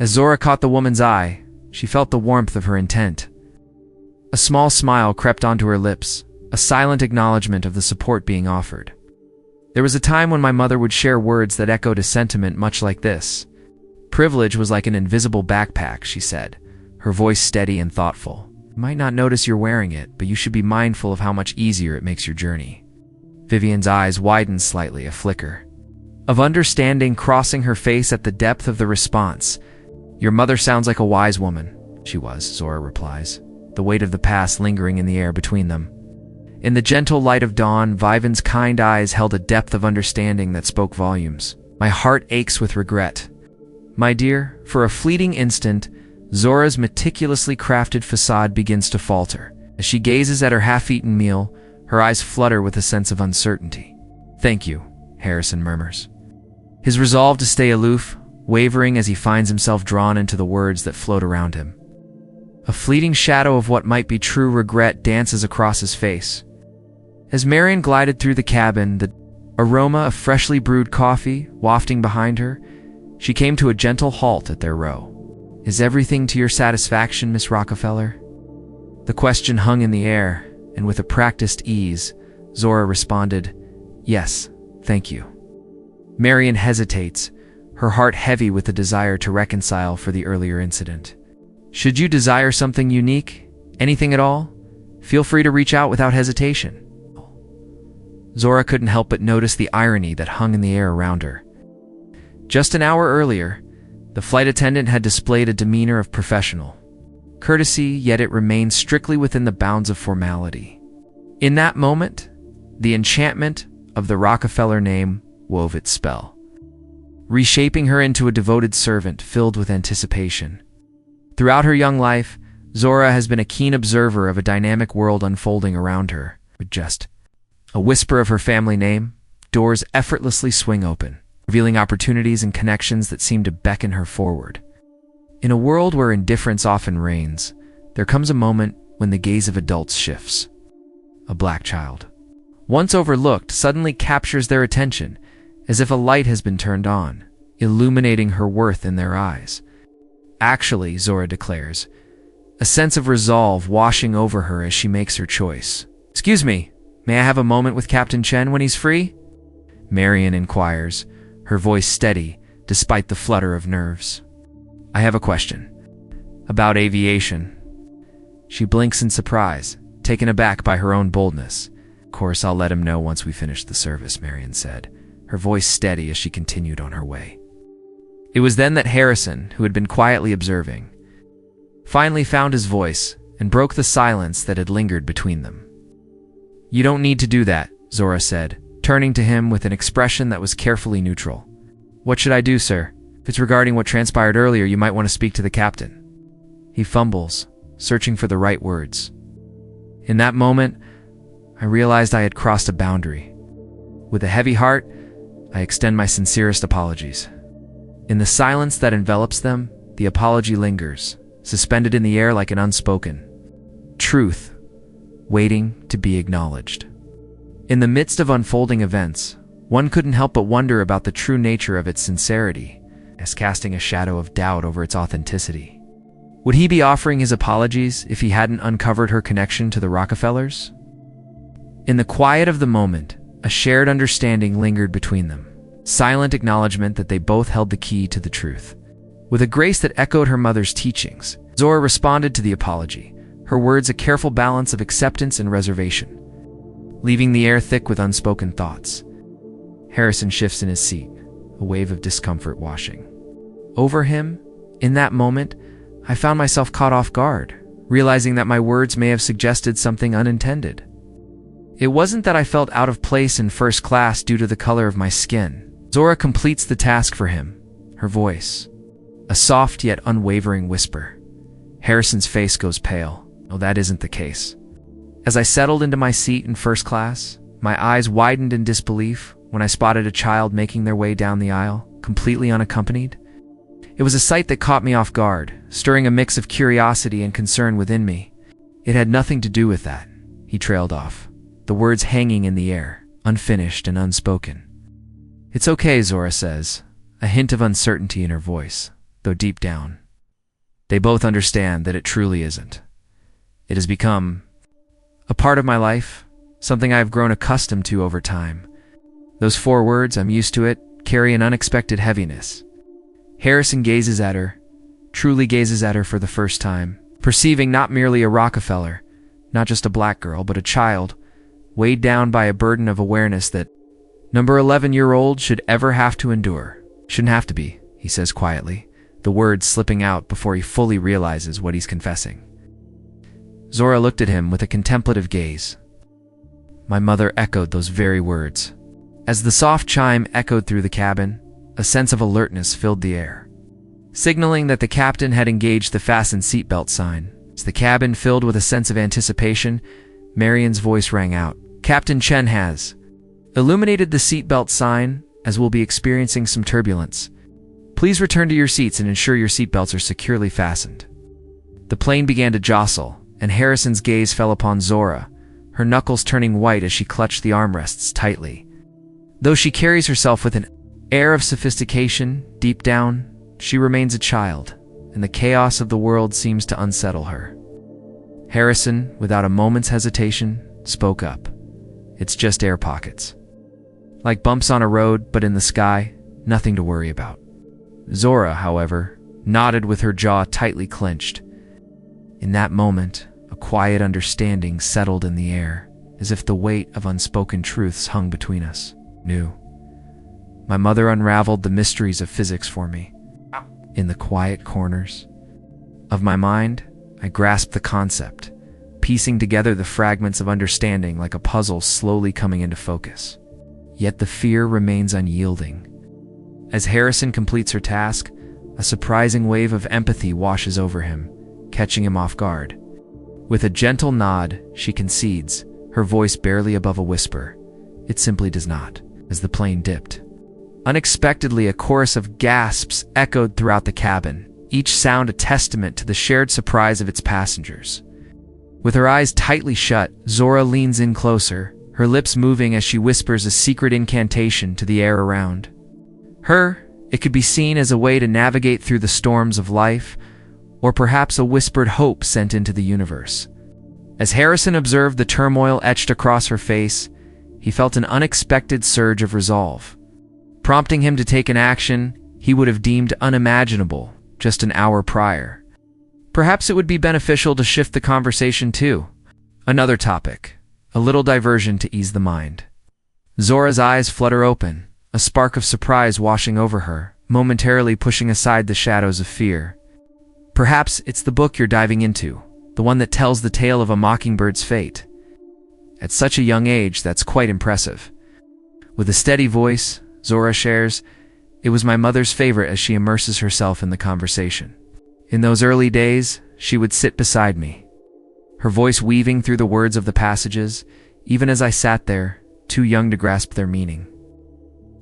As Zora caught the woman's eye, she felt the warmth of her intent. A small smile crept onto her lips, a silent acknowledgement of the support being offered. "There was a time when my mother would share words that echoed a sentiment much like this. Privilege was like an invisible backpack," she said, her voice steady and thoughtful. "You might not notice you're wearing it, but you should be mindful of how much easier it makes your journey." Vivian's eyes widened slightly, a flicker of understanding crossing her face at the depth of the response. "Your mother sounds like a wise woman." "She was," Zora replies, the weight of the past lingering in the air between them. In the gentle light of dawn, Vivan's kind eyes held a depth of understanding that spoke volumes. "My heart aches with regret." "My dear," for a fleeting instant, Zora's meticulously crafted facade begins to falter. As she gazes at her half-eaten meal, her eyes flutter with a sense of uncertainty. "Thank you," Harrison murmurs, his resolve to stay aloof wavering as he finds himself drawn into the words that float around him. A fleeting shadow of what might be true regret dances across his face. As Marion glided through the cabin, the aroma of freshly brewed coffee wafting behind her, she came to a gentle halt at their row. "Is everything to your satisfaction, Miss Rockefeller?" The question hung in the air, and with a practiced ease, Zora responded, "Yes, thank you." Marion hesitates, her heart heavy with the desire to reconcile for the earlier incident. "Should you desire something unique, anything at all, feel free to reach out without hesitation." Zora couldn't help but notice the irony that hung in the air around her. Just an hour earlier, the flight attendant had displayed a demeanor of professional courtesy, yet it remained strictly within the bounds of formality. In that moment, the enchantment of the Rockefeller name wove its spell, reshaping her into a devoted servant filled with anticipation. Throughout her young life, Zora has been a keen observer of a dynamic world unfolding around her. With just a whisper of her family name, doors effortlessly swing open, revealing opportunities and connections that seem to beckon her forward. In a world where indifference often reigns, there comes a moment when the gaze of adults shifts. A black child, once overlooked, suddenly captures their attention, as if a light has been turned on, illuminating her worth in their eyes. Actually, Zora declares, a sense of resolve washing over her as she makes her choice. "Excuse me, may I have a moment with Captain Chen when he's free?" Marian inquires, her voice steady despite the flutter of nerves. "I have a question. About aviation." She blinks in surprise, taken aback by her own boldness. "Of course, I'll let him know once we finish the service," Marian said, her voice steady as she continued on her way. It was then that Harrison, who had been quietly observing, finally found his voice and broke the silence that had lingered between them. "You don't need to do that," Zora said, turning to him with an expression that was carefully neutral. "What should I do, sir? If it's regarding what transpired earlier, you might want to speak to the captain." He fumbles, searching for the right words. In that moment, I realized I had crossed a boundary. With a heavy heart, I extend my sincerest apologies. In the silence that envelops them, the apology lingers, suspended in the air like an unspoken truth, waiting to be acknowledged. In the midst of unfolding events, one couldn't help but wonder about the true nature of its sincerity, as casting a shadow of doubt over its authenticity. Would he be offering his apologies if he hadn't uncovered her connection to the Rockefellers? In the quiet of the moment, a shared understanding lingered between them, silent acknowledgement that they both held the key to the truth. With a grace that echoed her mother's teachings, Zora responded to the apology, her words a careful balance of acceptance and reservation, leaving the air thick with unspoken thoughts. Harrison shifts in his seat, a wave of discomfort washing over him. In that moment, I found myself caught off guard, realizing that my words may have suggested something unintended. It wasn't that I felt out of place in first class due to the color of my skin. Zora completes the task for him, her voice, a soft yet unwavering whisper. Harrison's face goes pale. No, that isn't the case. As I settled into my seat in first class, my eyes widened in disbelief when I spotted a child making their way down the aisle, completely unaccompanied. It was a sight that caught me off guard, stirring a mix of curiosity and concern within me. "It had nothing to do with that," he trailed off, the words hanging in the air, unfinished and unspoken. "It's okay," Zora says, a hint of uncertainty in her voice, though deep down, they both understand that it truly isn't. It has become a part of my life, something I have grown accustomed to over time. Those 4 words, "I'm used to it," carry an unexpected heaviness. Harrison gazes at her, truly gazes at her for the first time, perceiving not merely a Rockefeller, not just a black girl, but a child, weighed down by a burden of awareness that number 11-year-old should ever have to endure. "Shouldn't have to be," he says quietly, the words slipping out before he fully realizes what he's confessing. Zora looked at him with a contemplative gaze. My mother echoed those very words. As the soft chime echoed through the cabin, a sense of alertness filled the air, signaling that the captain had engaged the fasten seatbelt sign. As the cabin filled with a sense of anticipation, Marian's voice rang out. "Captain Chen has illuminated the seatbelt sign, as we'll be experiencing some turbulence. Please return to your seats and ensure your seatbelts are securely fastened." The plane began to jostle, and Harrison's gaze fell upon Zora, her knuckles turning white as she clutched the armrests tightly. Though she carries herself with an air of sophistication, deep down, she remains a child, and the chaos of the world seems to unsettle her. Harrison, without a moment's hesitation, spoke up. "It's just air pockets. Like bumps on a road, but in the sky, nothing to worry about." Zora, however, nodded with her jaw tightly clenched. In that moment, a quiet understanding settled in the air, as if the weight of unspoken truths hung between us. My mother unraveled the mysteries of physics for me. In the quiet corners of my mind, I grasp the concept, piecing together the fragments of understanding like a puzzle slowly coming into focus. Yet the fear remains unyielding. As Harrison completes her task, a surprising wave of empathy washes over him, catching him off guard. With a gentle nod, she concedes, her voice barely above a whisper. It simply does not, as the plane dipped. Unexpectedly, a chorus of gasps echoed throughout the cabin, each sound a testament to the shared surprise of its passengers. With her eyes tightly shut, Zora leans in closer, her lips moving as she whispers a secret incantation to the air around. It could be seen as a way to navigate through the storms of life, or perhaps a whispered hope sent into the universe. As Harrison observed the turmoil etched across her face, he felt an unexpected surge of resolve, prompting him to take an action he would have deemed unimaginable just an hour prior. Perhaps it would be beneficial to shift the conversation to another topic, a little diversion to ease the mind. Zora's eyes flutter open, a spark of surprise washing over her, momentarily pushing aside the shadows of fear. Perhaps it's the book you're diving into, the one that tells the tale of a mockingbird's fate. At such a young age, that's quite impressive. With a steady voice, Zora shares, "It was my mother's favorite," as she immerses herself in the conversation. In those early days, she would sit beside me, her voice weaving through the words of the passages, even as I sat there, too young to grasp their meaning.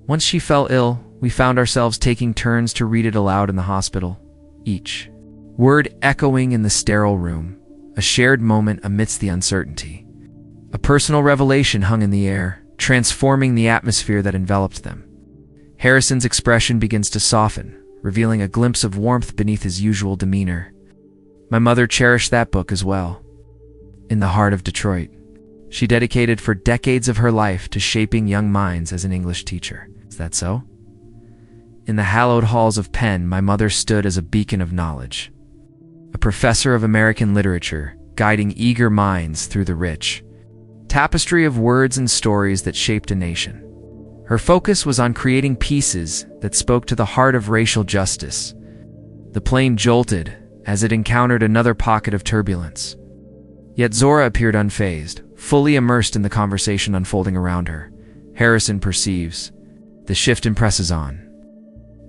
Once she fell ill, we found ourselves taking turns to read it aloud in the hospital, each word echoing in the sterile room, a shared moment amidst the uncertainty. A personal revelation hung in the air, transforming the atmosphere that enveloped them. Harrison's expression begins to soften, revealing a glimpse of warmth beneath his usual demeanor. My mother cherished that book as well. In the heart of Detroit, she dedicated for decades of her life to shaping young minds as an English teacher. Is that so? In the hallowed halls of Penn, my mother stood as a beacon of knowledge, a professor of American literature, guiding eager minds through the rich tapestry of words and stories that shaped a nation. Her focus was on creating pieces that spoke to the heart of racial justice. The plane jolted as it encountered another pocket of turbulence. Yet Zora appeared unfazed, fully immersed in the conversation unfolding around her. Harrison perceives. The shift impresses on.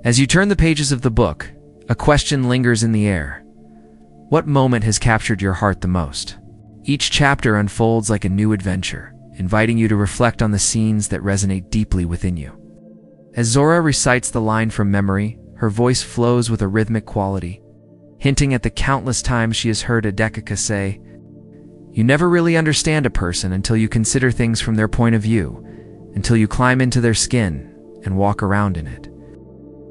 As you turn the pages of the book, a question lingers in the air. What moment has captured your heart the most? Each chapter unfolds like a new adventure, inviting you to reflect on the scenes that resonate deeply within you. As Zora recites the line from memory, her voice flows with a rhythmic quality, hinting at the countless times she has heard Adekaka say, "You never really understand a person until you consider things from their point of view, until you climb into their skin and walk around in it."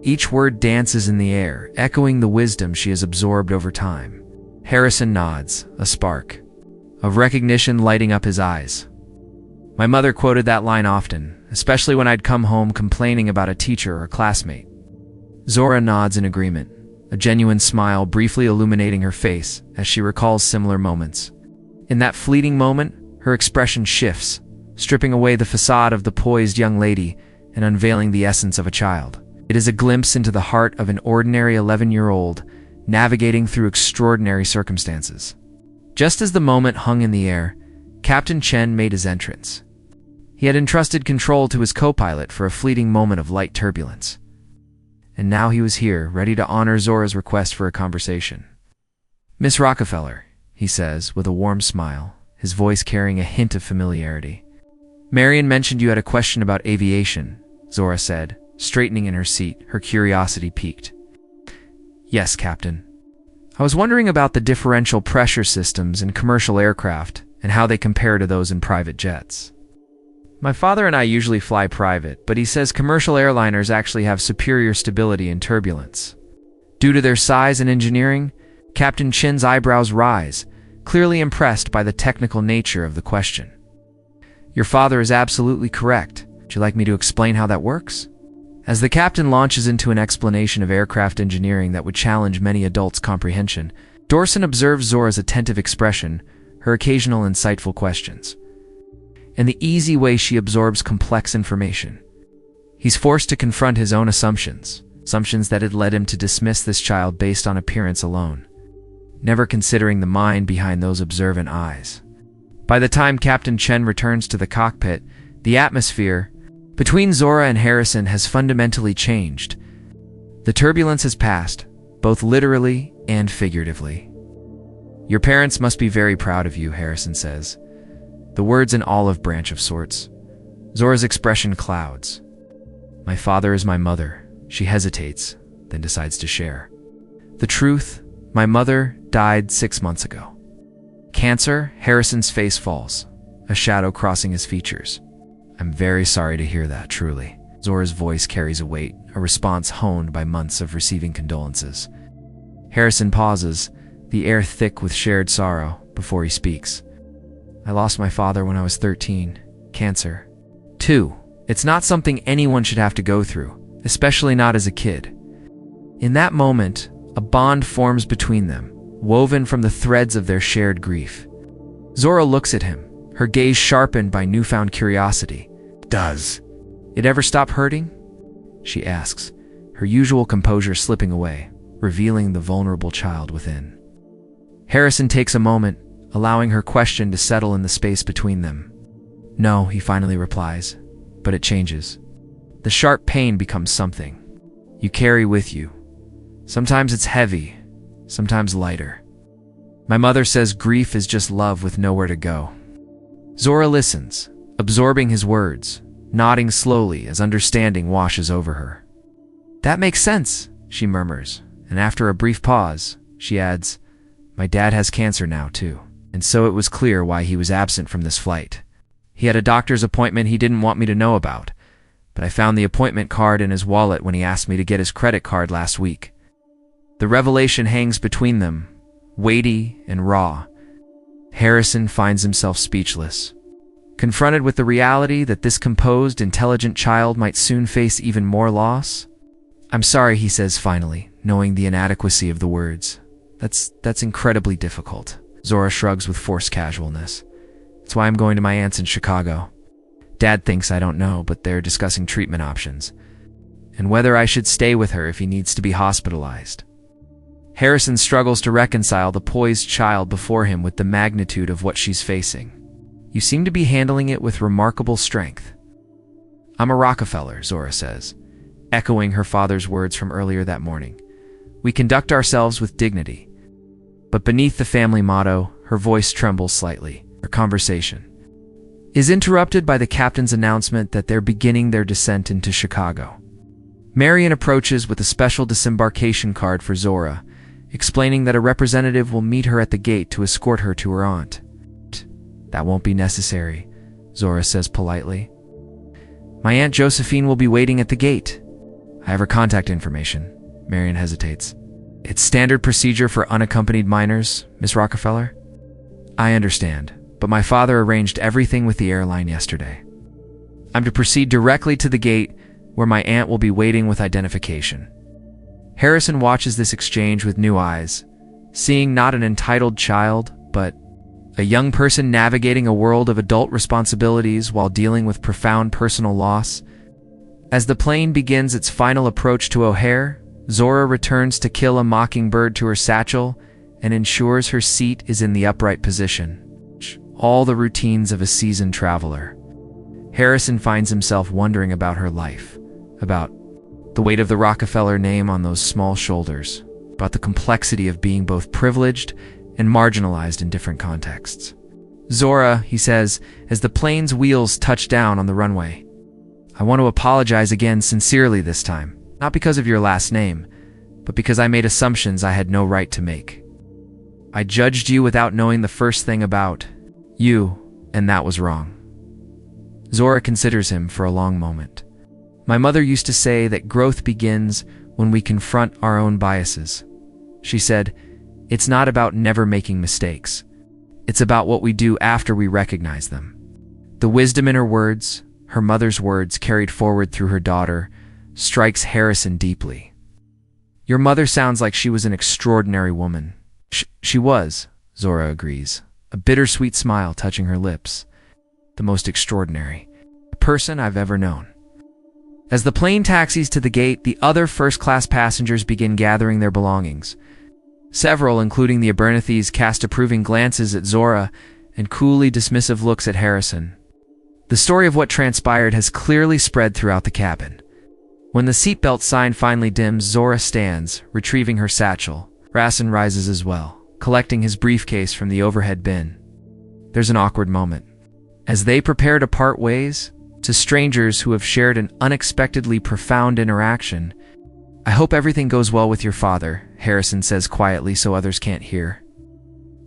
Each word dances in the air, echoing the wisdom she has absorbed over time. Harrison nods, a spark of recognition lighting up his eyes. My mother quoted that line often, especially when I'd come home complaining about a teacher or classmate. Zora nods in agreement, a genuine smile briefly illuminating her face as she recalls similar moments. In that fleeting moment, her expression shifts, stripping away the facade of the poised young lady and unveiling the essence of a child. It is a glimpse into the heart of an ordinary 11-year-old navigating through extraordinary circumstances. Just as the moment hung in the air, Captain Chen made his entrance. He had entrusted control to his co-pilot for a fleeting moment of light turbulence. And now he was here, ready to honor Zora's request for a conversation. "Miss Rockefeller," he says, with a warm smile, his voice carrying a hint of familiarity. "Marion mentioned you had a question about aviation," Zora said, straightening in her seat, her curiosity piqued. "Yes, Captain. I was wondering about the differential pressure systems in commercial aircraft and how they compare to those in private jets. My father and I usually fly private, but he says commercial airliners actually have superior stability in turbulence." Due to their size and engineering, Captain Chen's eyebrows rise, clearly impressed by the technical nature of the question. "Your father is absolutely correct. Would you like me to explain how that works?" As the captain launches into an explanation of aircraft engineering that would challenge many adults' comprehension, Dorson observes Zora's attentive expression, her occasional insightful questions, and the easy way she absorbs complex information. He's forced to confront his own assumptions that had led him to dismiss this child based on appearance alone. never considering the mind behind those observant eyes. By the time Captain Chen returns to the cockpit, the atmosphere between Zora and Harrison has fundamentally changed. The turbulence has passed, both literally and figuratively. "Your parents must be very proud of you," Harrison says. The word's an olive branch of sorts. Zora's expression clouds. "My father is my mother." She hesitates, then decides to share. "The truth, my mother died 6 months ago." "Cancer?" Harrison's face falls, a shadow crossing his features. "I'm very sorry to hear that, truly." Zora's voice carries a weight, a response honed by months of receiving condolences. Harrison pauses, the air thick with shared sorrow, before he speaks. "I lost my father when I was 13. Cancer. 2. It's not something anyone should have to go through, especially not as a kid." In that moment, a bond forms between them, woven from the threads of their shared grief. Zora looks at him, her gaze sharpened by newfound curiosity. "Does it ever stop hurting?" she asks, her usual composure slipping away, revealing the vulnerable child within. Harrison takes a moment, allowing her question to settle in the space between them. "No," he finally replies, "but it changes. The sharp pain becomes something you carry with you. Sometimes it's heavy, sometimes lighter. My mother says grief is just love with nowhere to go." Zora listens, absorbing his words, nodding slowly as understanding washes over her. "That makes sense," she murmurs, and after a brief pause, she adds, "My dad has cancer now, too." And so it was clear why he was absent from this flight. He had a doctor's appointment he didn't want me to know about, but I found the appointment card in his wallet when he asked me to get his credit card last week. The revelation hangs between them, weighty and raw. Harrison finds himself speechless, confronted with the reality that this composed, intelligent child might soon face even more loss. "I'm sorry," he says finally, knowing the inadequacy of the words. That's incredibly difficult." Zora shrugs with forced casualness. "It's why I'm going to my aunt's in Chicago. Dad thinks I don't know, but they're discussing treatment options, and whether I should stay with her if he needs to be hospitalized." Harrison struggles to reconcile the poised child before him with the magnitude of what she's facing. "You seem to be handling it with remarkable strength." "I'm a Rockefeller," Zora says, echoing her father's words from earlier that morning. "We conduct ourselves with dignity." But beneath the family motto, her voice trembles slightly. Her conversation is interrupted by the captain's announcement that they're beginning their descent into Chicago. Marion approaches with a special disembarkation card for Zora, explaining that a representative will meet her at the gate to escort her to her aunt. "That won't be necessary," Zora says politely. "My Aunt Josephine will be waiting at the gate." "I have her contact information." Marion hesitates. "It's standard procedure for unaccompanied minors, Miss Rockefeller." "I understand, but my father arranged everything with the airline yesterday. I'm to proceed directly to the gate, where my aunt will be waiting with identification." Harrison watches this exchange with new eyes, seeing not an entitled child, but a young person navigating a world of adult responsibilities while dealing with profound personal loss. As the plane begins its final approach to O'Hare, Zora returns to kill a mockingbird to her satchel and ensures her seat is in the upright position. All the routines of a seasoned traveler. Harrison finds himself wondering about her life, about the weight of the Rockefeller name on those small shoulders, about the complexity of being both privileged and marginalized in different contexts. "Zora," he says, as the plane's wheels touch down on the runway, "I want to apologize again sincerely this time. Not because of your last name, but because I made assumptions I had no right to make. I judged you without knowing the first thing about you, and that was wrong." Zora considers him for a long moment. "My mother used to say that growth begins when we confront our own biases. She said, it's not about never making mistakes. It's about what we do after we recognize them." The wisdom in her words, her mother's words carried forward through her daughter, strikes Harrison deeply. "Your mother sounds like she was an extraordinary woman." She was," Zora agrees, a bittersweet smile touching her lips. "The most extraordinary person I've ever known." As the plane taxis to the gate, the other first-class passengers begin gathering their belongings. Several, including the Abernethys, cast approving glances at Zora and coolly dismissive looks at Harrison. The story of what transpired has clearly spread throughout the cabin. When the seatbelt sign finally dims, Zora stands, retrieving her satchel. Harrison rises as well, collecting his briefcase from the overhead bin. There's an awkward moment. As they prepare to part ways, to strangers who have shared an unexpectedly profound interaction, "I hope everything goes well with your father," Harrison says quietly so others can't hear.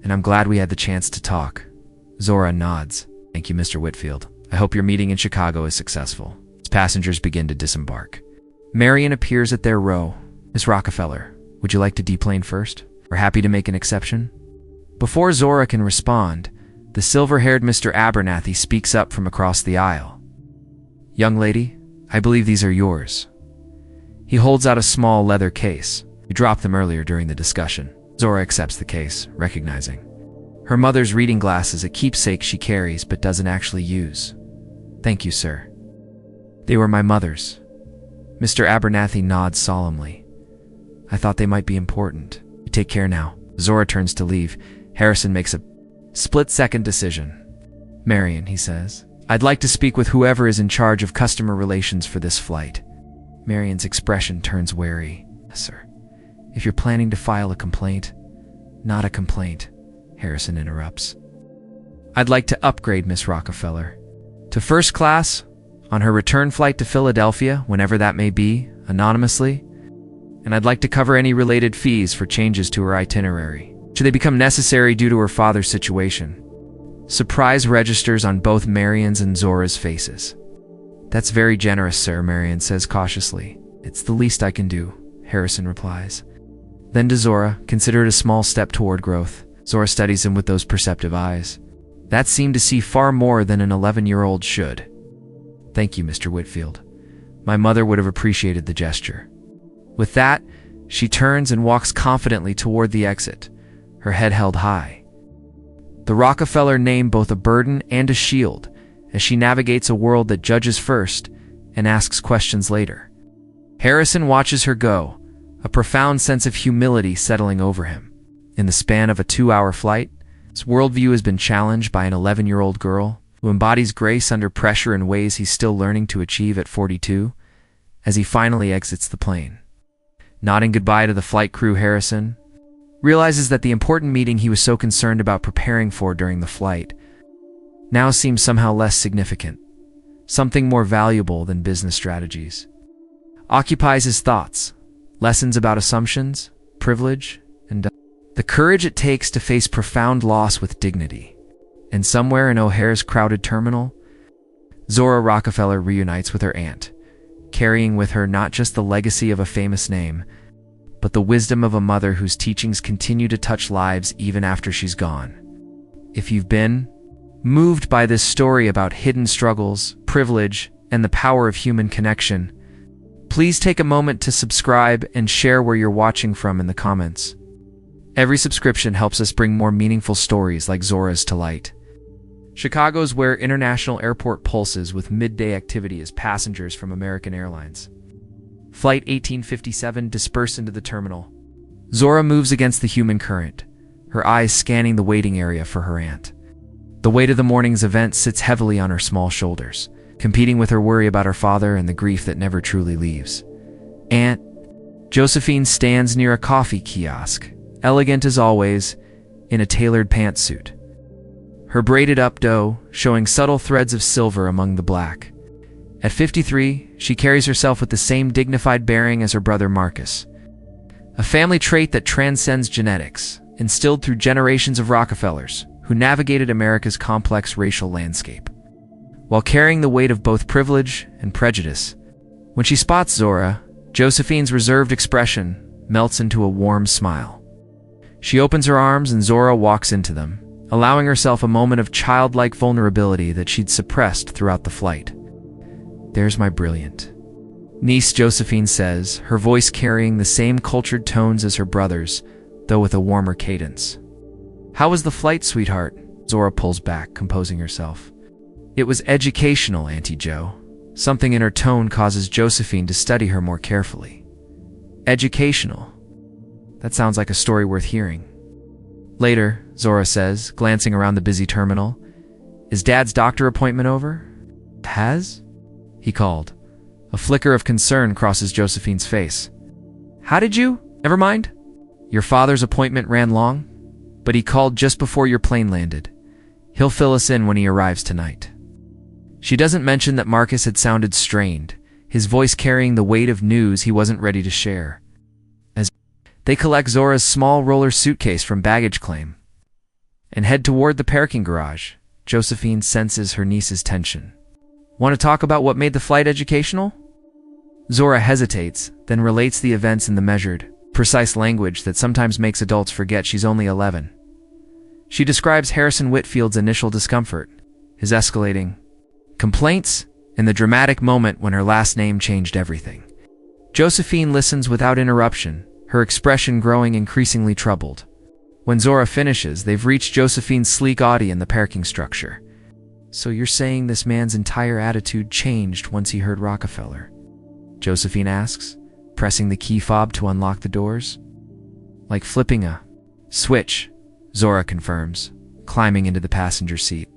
"And I'm glad we had the chance to talk." Zora nods. "Thank you, Mr. Whitfield. I hope your meeting in Chicago is successful." As passengers begin to disembark, Marion appears at their row. "Miss Rockefeller, would you like to deplane first? We're happy to make an exception." Before Zora can respond, the silver-haired Mr. Abernathy speaks up from across the aisle. "Young lady, I believe these are yours." He holds out a small leather case. "You dropped them earlier during the discussion." Zora accepts the case, recognizing her mother's reading glasses, a keepsake she carries but doesn't actually use. "Thank you, sir." "They were my mother's." Mr. Abernathy nods solemnly. "I thought they might be important. You take care now." Zora turns to leave. Harrison makes a split-second decision. "Marion," he says, "I'd like to speak with whoever is in charge of customer relations for this flight." Marion's expression turns wary. "Sir, if you're planning to file a complaint—" "Not a complaint," Harrison interrupts. "I'd like to upgrade Miss Rockefeller to first class on her return flight to Philadelphia, whenever that may be, anonymously, and I'd like to cover any related fees for changes to her itinerary, should they become necessary due to her father's situation." Surprise registers on both Marion's and Zora's faces. "That's very generous, sir," Marion says cautiously. "It's the least I can do," Harrison replies. Then to Zora, "Consider it a small step toward growth." Zora studies him with those perceptive eyes that seem to see far more than an 11-year-old should. "Thank you, Mr. Whitfield. My mother would have appreciated the gesture." With that, she turns and walks confidently toward the exit, her head held high. The Rockefeller name both a burden and a shield as she navigates a world that judges first and asks questions later. Harrison watches her go, a profound sense of humility settling over him. In the span of a 2-hour flight, his worldview has been challenged by an 11-year-old girl who embodies grace under pressure in ways he's still learning to achieve at 42, as he finally exits the plane. Nodding goodbye to the flight crew, Harrison realizes that the important meeting he was so concerned about preparing for during the flight now seems somehow less significant. Something more valuable than business strategies occupies his thoughts. Lessons about assumptions, privilege, and the courage it takes to face profound loss with dignity. And somewhere in O'Hare's crowded terminal, Zora Rockefeller reunites with her aunt, carrying with her not just the legacy of a famous name, but the wisdom of a mother whose teachings continue to touch lives even after she's gone. If you've been moved by this story about hidden struggles, privilege, and the power of human connection, please take a moment to subscribe and share where you're watching from in the comments. Every subscription helps us bring more meaningful stories like Zora's to light. Chicago's where International Airport pulses with midday activity as passengers from American Airlines Flight 1857 disperse into the terminal. Zora moves against the human current, her eyes scanning the waiting area for her aunt. The weight of the morning's event sits heavily on her small shoulders, competing with her worry about her father and the grief that never truly leaves. Aunt Josephine stands near a coffee kiosk, elegant as always, in a tailored pantsuit. Her braided updo showing subtle threads of silver among the black. At 53, she carries herself with the same dignified bearing as her brother Marcus. A family trait that transcends genetics, instilled through generations of Rockefellers who navigated America's complex racial landscape, while carrying the weight of both privilege and prejudice. When she spots Zora, Josephine's reserved expression melts into a warm smile. She opens her arms and Zora walks into them, allowing herself a moment of childlike vulnerability that she'd suppressed throughout the flight. "There's my brilliant niece," Josephine says, her voice carrying the same cultured tones as her brother's, though with a warmer cadence. "How was the flight, sweetheart?" Zora pulls back, composing herself. "It was educational, Auntie Jo." Something in her tone causes Josephine to study her more carefully. "Educational?" That sounds like a story worth hearing. Later, Zora says, glancing around the busy terminal, "Is Dad's doctor appointment over?" "Has?" he called. A flicker of concern crosses Josephine's face. "How did you? Never mind. Your father's appointment ran long, but he called just before your plane landed. He'll fill us in when he arrives tonight." She doesn't mention that Marcus had sounded strained, his voice carrying the weight of news he wasn't ready to share. As they collect Zora's small roller suitcase from baggage claim and head toward the parking garage, Josephine senses her niece's tension. "Want to talk about what made the flight educational?" Zora hesitates, then relates the events in the measured, precise language that sometimes makes adults forget she's only 11. She describes Harrison Whitfield's initial discomfort, his escalating complaints, and the dramatic moment when her last name changed everything. Josephine listens without interruption, her expression growing increasingly troubled. When Zora finishes, they've reached Josephine's sleek Audi in the parking structure. "So you're saying this man's entire attitude changed once he heard Rockefeller?" Josephine asks, pressing the key fob to unlock the doors. "Like flipping a switch," Zora confirms, climbing into the passenger seat.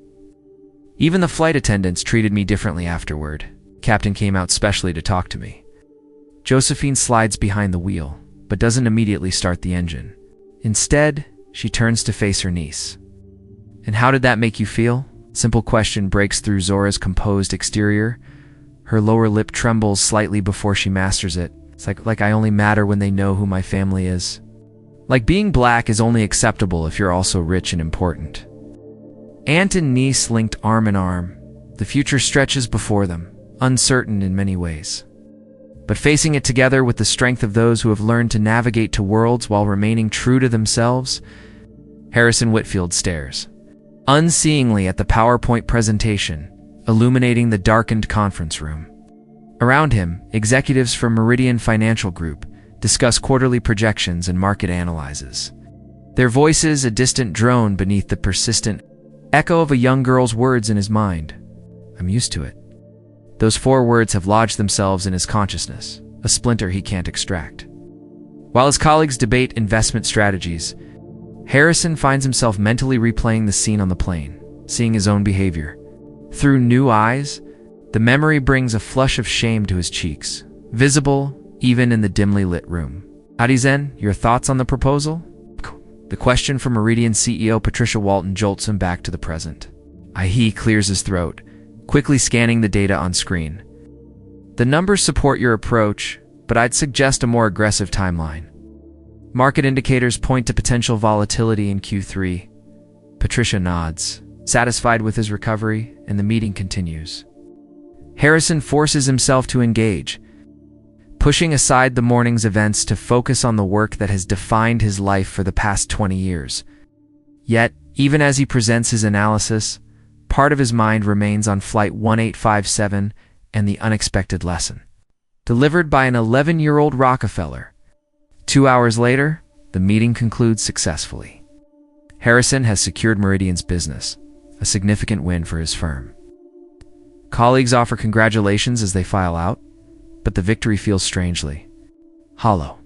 "Even the flight attendants treated me differently afterward. Captain came out specially to talk to me." Josephine slides behind the wheel, but doesn't immediately start the engine. Instead, she turns to face her niece. "And how did that make you feel?" Simple question breaks through Zora's composed exterior. Her lower lip trembles slightly before she masters it. "It's like I only matter when they know who my family is. Like being black is only acceptable if you're also rich and important." Aunt and niece linked arm in arm. The future stretches before them, uncertain in many ways. But facing it together with the strength of those who have learned to navigate to worlds while remaining true to themselves, Harrison Whitfield stares unseeingly at the PowerPoint presentation, illuminating the darkened conference room. Around him, executives from Meridian Financial Group discuss quarterly projections and market analyses. Their voices a distant drone beneath the persistent echo of a young girl's words in his mind. "I'm used to it." Those 4 words have lodged themselves in his consciousness, a splinter he can't extract. While his colleagues debate investment strategies, Harrison finds himself mentally replaying the scene on the plane, seeing his own behavior. Through new eyes, the memory brings a flush of shame to his cheeks, visible even in the dimly lit room. "Adizen, your thoughts on the proposal?" The question from Meridian CEO Patricia Walton jolts him back to the present. He clears his throat, quickly scanning the data on screen. "The numbers support your approach, but I'd suggest a more aggressive timeline. Market indicators point to potential volatility in Q3. Patricia nods, satisfied with his recovery, and the meeting continues. Harrison forces himself to engage, pushing aside the morning's events to focus on the work that has defined his life for the past 20 years. Yet, even as he presents his analysis, part of his mind remains on Flight 1857 and the unexpected lesson. Delivered by an 11-year-old Rockefeller. 2 hours later, the meeting concludes successfully. Harrison has secured Meridian's business, a significant win for his firm. Colleagues offer congratulations as they file out, but the victory feels strangely hollow.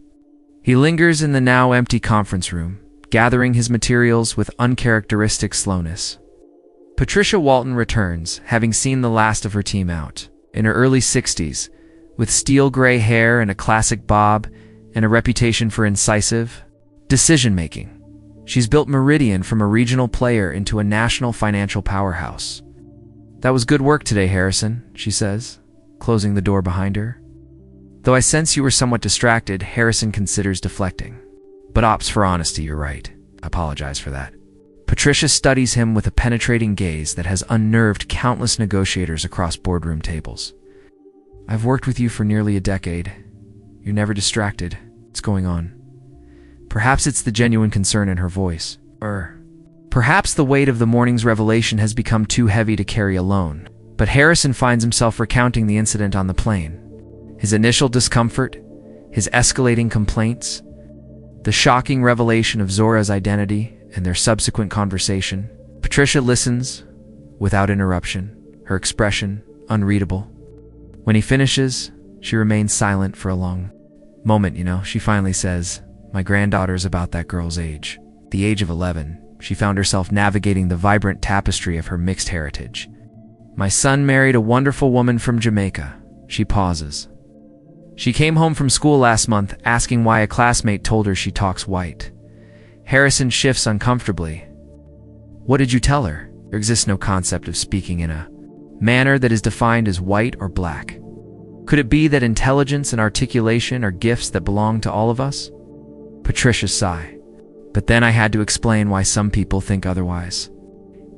He lingers in the now empty conference room, gathering his materials with uncharacteristic slowness. Patricia Walton returns, having seen the last of her team out. In her early 60s, with steel gray hair and a classic bob, and a reputation for incisive decision-making. She's built Meridian from a regional player into a national financial powerhouse. "That was good work today, Harrison," she says, closing the door behind her. Though I sense you were somewhat distracted, Harrison considers deflecting. "But opts for honesty, you're right. I apologize for that." Patricia studies him with a penetrating gaze that has unnerved countless negotiators across boardroom tables. "I've worked with you for nearly a decade. You're never distracted. What's going on?" Perhaps it's the genuine concern in her voice. Perhaps the weight of the morning's revelation has become too heavy to carry alone. But Harrison finds himself recounting the incident on the plane. His initial discomfort, his escalating complaints, the shocking revelation of Zora's identity, and their subsequent conversation. Patricia listens without interruption, her expression unreadable. When he finishes, she remains silent for a long moment. She finally says, My granddaughter's about that girl's age. At the age of 11, she found herself navigating the vibrant tapestry of her mixed heritage. My son married a wonderful woman from Jamaica. She pauses. She came home from school last month asking why a classmate told her she talks white. Harrison shifts uncomfortably. What did you tell her? There exists no concept of speaking in a manner that is defined as white or black. Could it be that intelligence and articulation are gifts that belong to all of us? Patricia sighed. But then I had to explain why some people think otherwise.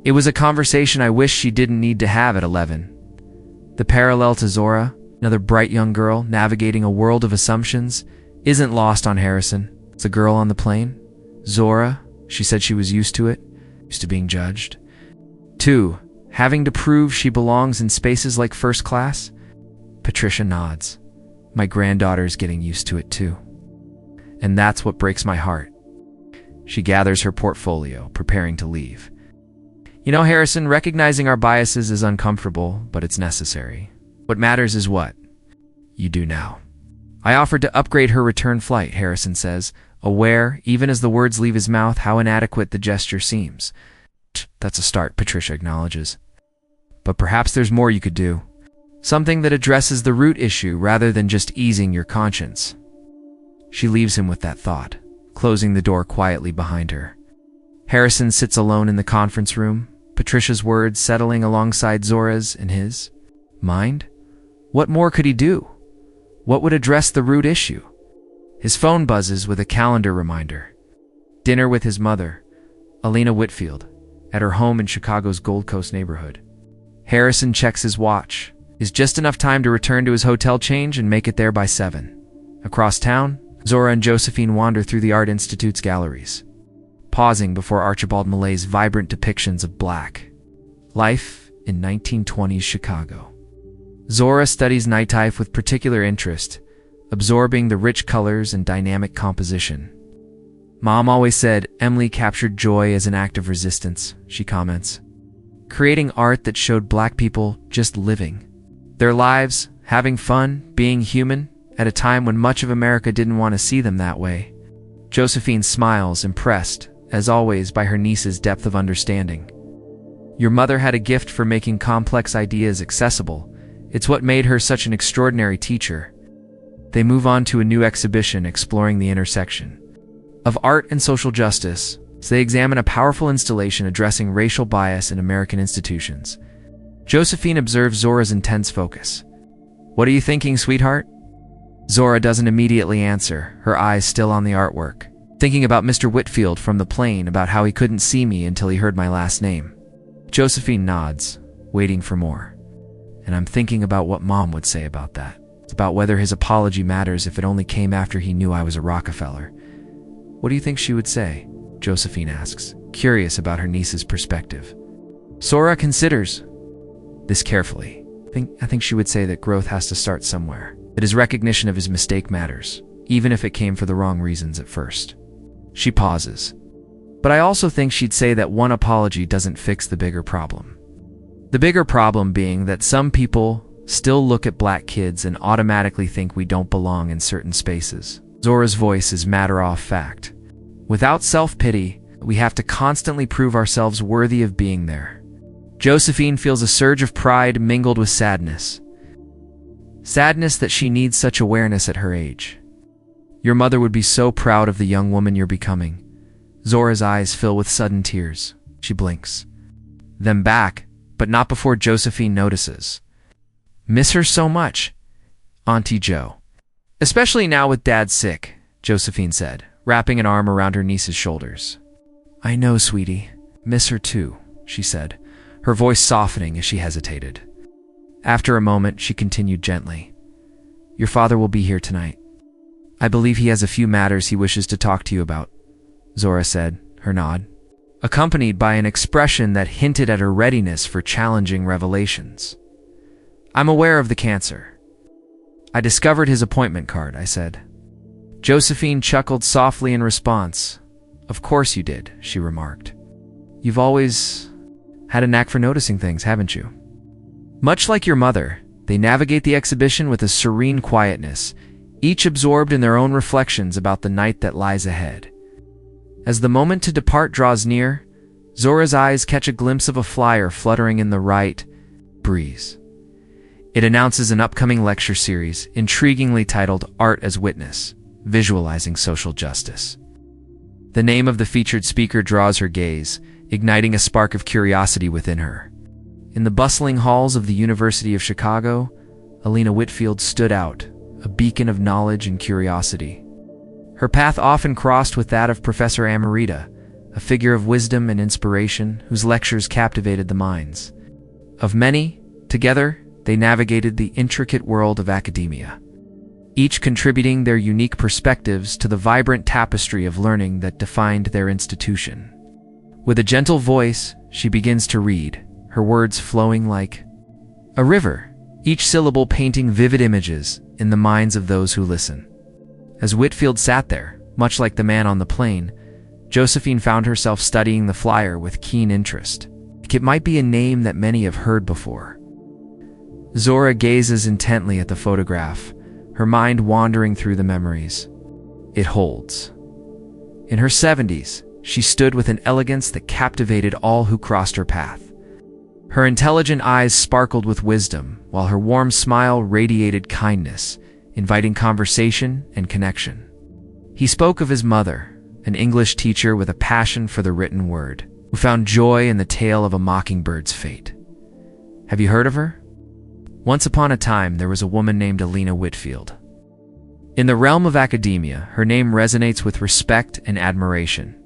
It was a conversation I wish she didn't need to have at 11. The parallel to Zora, another bright young girl navigating a world of assumptions, isn't lost on Harrison. It's the girl on the plane. Zora, she said she was used to it, used to being judged. 2. Having to prove she belongs in spaces like first class? Patricia nods. My granddaughter's getting used to it too. And that's what breaks my heart. She gathers her portfolio, preparing to leave. You know, Harrison, recognizing our biases is uncomfortable, but it's necessary. What matters is what you do now. I offered to upgrade her return flight, Harrison says, aware, even as the words leave his mouth, how inadequate the gesture seems. That's a start, Patricia acknowledges. But perhaps there's more you could do. Something that addresses the root issue rather than just easing your conscience. She leaves him with that thought, closing the door quietly behind her. Harrison sits alone in the conference room, Patricia's words settling alongside Zora's and his mind. What more could he do? What would address the root issue? His phone buzzes with a calendar reminder. Dinner with his mother, Alina Whitfield, at her home in Chicago's Gold Coast neighborhood. Harrison checks his watch. Is just enough time to return to his hotel change and make it there by 7. Across town, Zora and Josephine wander through the Art Institute's galleries, pausing before Archibald Millet's vibrant depictions of black life in 1920s Chicago. Zora studies nightlife with particular interest, absorbing the rich colors and dynamic composition. Mom always said Emily captured joy as an act of resistance, she comments. Creating art that showed black people just living their lives, having fun, being human, at a time when much of America didn't want to see them that way. Josephine smiles, impressed, as always, by her niece's depth of understanding. Your mother had a gift for making complex ideas accessible. It's what made her such an extraordinary teacher. They move on to a new exhibition exploring the intersection of art and social justice, as they examine a powerful installation addressing racial bias in American institutions. Josephine observes Zora's intense focus. What are you thinking, sweetheart? Zora doesn't immediately answer, her eyes still on the artwork. Thinking about Mr. Whitfield from the plane, about how he couldn't see me until he heard my last name. Josephine nods, waiting for more. And I'm thinking about what Mom would say about that. It's about whether his apology matters if it only came after he knew I was a Rockefeller. What do you think she would say? Josephine asks, curious about her niece's perspective. Zora considers this carefully. I think she would say that growth has to start somewhere. That his recognition of his mistake matters, even if it came for the wrong reasons at first. She pauses. But I also think she'd say that one apology doesn't fix the bigger problem. The bigger problem being that some people still look at black kids and automatically think we don't belong in certain spaces. Zora's voice is matter-of-fact. Without self-pity, we have to constantly prove ourselves worthy of being there. Josephine feels a surge of pride mingled with sadness. Sadness that she needs such awareness at her age. Your mother would be so proud of the young woman you're becoming. Zora's eyes fill with sudden tears. She blinks. Then back, but not before Josephine notices. Miss her so much, Auntie Jo. Especially now with Dad sick, Josephine said, wrapping an arm around her niece's shoulders. I know, sweetie. Miss her too, she said, her voice softening as she hesitated. After a moment, she continued gently. Your father will be here tonight. I believe he has a few matters he wishes to talk to you about, Zora said, her nod, accompanied by an expression that hinted at her readiness for challenging revelations. I'm aware of the cancer. I discovered his appointment card, I said. Josephine chuckled softly in response. Of course you did, she remarked. You've always had a knack for noticing things, haven't you? Much like your mother, they navigate the exhibition with a serene quietness, each absorbed in their own reflections about the night that lies ahead. As the moment to depart draws near, Zora's eyes catch a glimpse of a flyer fluttering in the right breeze. It announces an upcoming lecture series, intriguingly titled Art as Witness, Visualizing Social Justice. The name of the featured speaker draws her gaze, igniting a spark of curiosity within her. In the bustling halls of the University of Chicago, Alina Whitfield stood out, a beacon of knowledge and curiosity. Her path often crossed with that of Professor Amarita, a figure of wisdom and inspiration whose lectures captivated the minds of many. Together, they navigated the intricate world of academia, each contributing their unique perspectives to the vibrant tapestry of learning that defined their institution. With a gentle voice, she begins to read, her words flowing like a river, each syllable painting vivid images in the minds of those who listen. As Whitfield sat there, much like the man on the plane, Josephine found herself studying the flyer with keen interest. It might be a name that many have heard before. Zora gazes intently at the photograph, her mind wandering through the memories it holds. In her 70s, she stood with an elegance that captivated all who crossed her path. Her intelligent eyes sparkled with wisdom, while her warm smile radiated kindness, inviting conversation and connection. He spoke of his mother, an English teacher with a passion for the written word, who found joy in the tale of a mockingbird's fate. Have you heard of her? Once upon a time, there was a woman named Alina Whitfield. In the realm of academia, her name resonates with respect and admiration.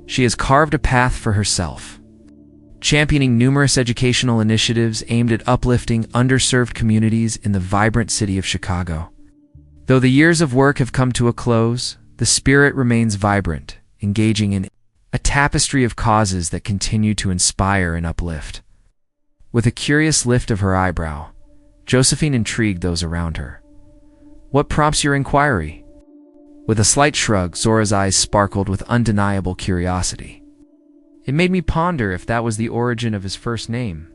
She has carved a path for herself, championing numerous educational initiatives aimed at uplifting underserved communities in the vibrant city of Chicago. Though the years of work have come to a close, the spirit remains vibrant, engaging in a tapestry of causes that continue to inspire and uplift. With a curious lift of her eyebrow, Josephine intrigued those around her. What prompts your inquiry? With a slight shrug, Zora's eyes sparkled with undeniable curiosity. It made me ponder if that was the origin of his first name.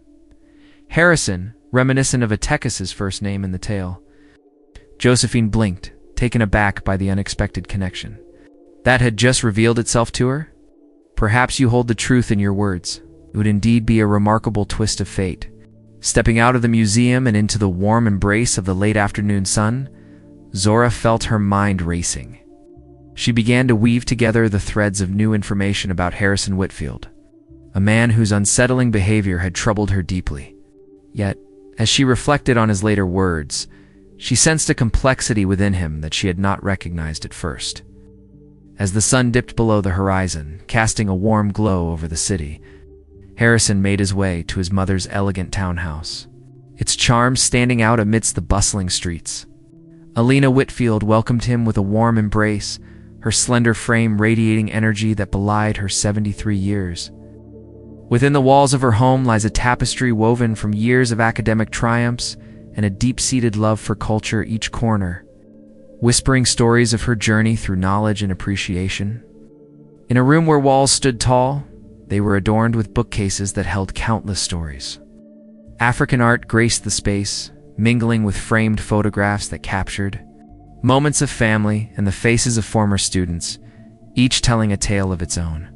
Harrison, reminiscent of Atticus's first name in the tale. Josephine blinked, taken aback by the unexpected connection. That had just revealed itself to her? Perhaps you hold the truth in your words. It would indeed be a remarkable twist of fate. Stepping out of the museum and into the warm embrace of the late afternoon sun, Zora felt her mind racing. She began to weave together the threads of new information about Harrison Whitfield, a man whose unsettling behavior had troubled her deeply. Yet, as she reflected on his later words, she sensed a complexity within him that she had not recognized at first. As the sun dipped below the horizon, casting a warm glow over the city, Harrison made his way to his mother's elegant townhouse, its charm standing out amidst the bustling streets. Alina Whitfield welcomed him with a warm embrace, her slender frame radiating energy that belied her 73 years. Within the walls of her home lies a tapestry woven from years of academic triumphs and a deep-seated love for culture each corner, whispering stories of her journey through knowledge and appreciation. In a room where walls stood tall, they were adorned with bookcases that held countless stories. African art graced the space, mingling with framed photographs that captured moments of family and the faces of former students, each telling a tale of its own.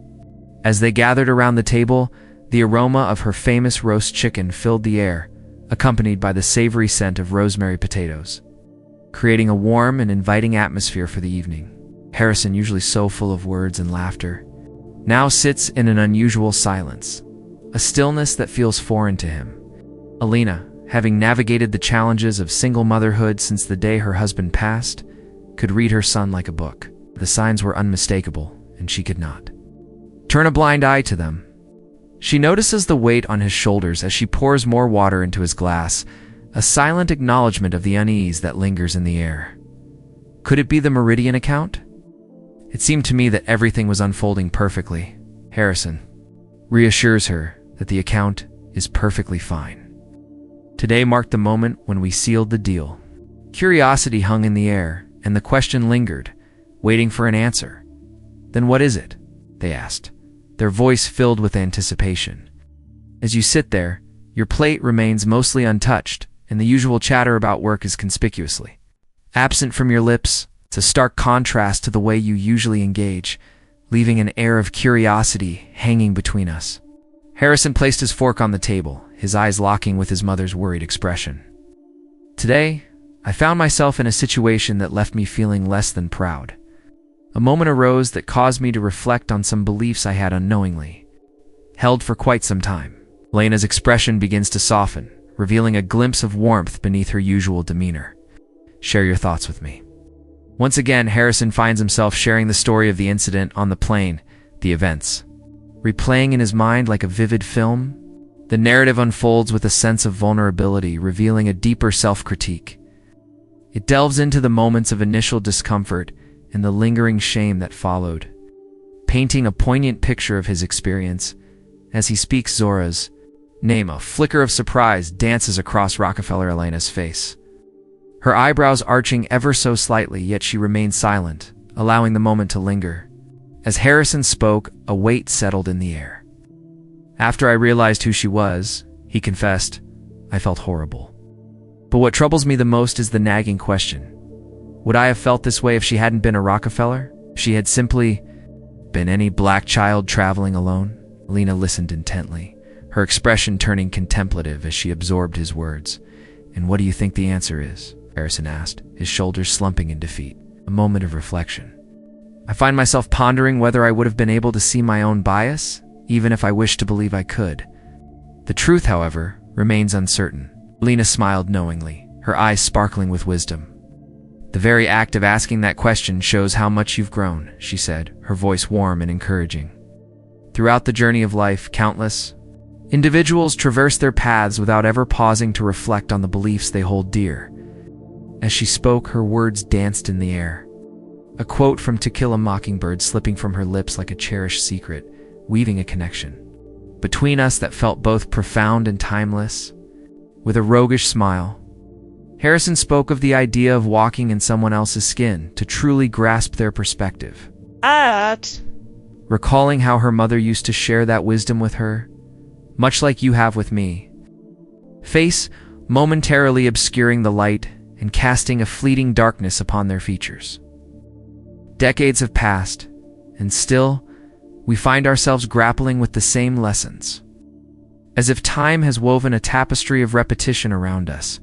As they gathered around the table, the aroma of her famous roast chicken filled the air, accompanied by the savory scent of rosemary potatoes, creating a warm and inviting atmosphere for the evening. Harrison, usually so full of words and laughter, now sits in an unusual silence, a stillness that feels foreign to him. Alina, having navigated the challenges of single motherhood since the day her husband passed, could read her son like a book. The signs were unmistakable, and she could not turn a blind eye to them. She notices the weight on his shoulders as she pours more water into his glass, a silent acknowledgement of the unease that lingers in the air. Could it be the Meridian account? It seemed to me that everything was unfolding perfectly. Harrison reassures her that the account is perfectly fine. Today marked the moment when we sealed the deal. Curiosity hung in the air, and the question lingered, waiting for an answer. Then what is it? They asked, their voice filled with anticipation. As you sit there, your plate remains mostly untouched, and the usual chatter about work is conspicuously absent from your lips. It's a stark contrast to the way you usually engage, leaving an air of curiosity hanging between us. Harrison placed his fork on the table, his eyes locking with his mother's worried expression. Today, I found myself in a situation that left me feeling less than proud. A moment arose that caused me to reflect on some beliefs I had unknowingly held for quite some time. Elena's expression begins to soften, revealing a glimpse of warmth beneath her usual demeanor. Share your thoughts with me. Once again, Harrison finds himself sharing the story of the incident on the plane, the events. Replaying in his mind like a vivid film, the narrative unfolds with a sense of vulnerability, revealing a deeper self-critique. It delves into the moments of initial discomfort and the lingering shame that followed, painting a poignant picture of his experience. As he speaks, Zora's name, a flicker of surprise, dances across Rockefeller Elena's face. Her eyebrows arching ever so slightly, yet she remained silent, allowing the moment to linger. As Harrison spoke, a weight settled in the air. After I realized who she was, he confessed, I felt horrible. But what troubles me the most is the nagging question. Would I have felt this way if she hadn't been a Rockefeller? If she had simply been any black child traveling alone? Elena listened intently, her expression turning contemplative as she absorbed his words. And what do you think the answer is? Harrison asked, his shoulders slumping in defeat. A moment of reflection. I find myself pondering whether I would have been able to see my own bias, even if I wished to believe I could. The truth, however, remains uncertain. Elena smiled knowingly, her eyes sparkling with wisdom. The very act of asking that question shows how much you've grown, she said, her voice warm and encouraging. Throughout the journey of life, countless individuals traverse their paths without ever pausing to reflect on the beliefs they hold dear. As she spoke, her words danced in the air. A quote from To Kill a Mockingbird slipping from her lips like a cherished secret, weaving a connection between us that felt both profound and timeless. With a roguish smile, Harrison spoke of the idea of walking in someone else's skin to truly grasp their perspective. Recalling how her mother used to share that wisdom with her, much like you have with me. Face momentarily obscuring the light and casting a fleeting darkness upon their features. Decades have passed, and still, we find ourselves grappling with the same lessons. As if time has woven a tapestry of repetition around us.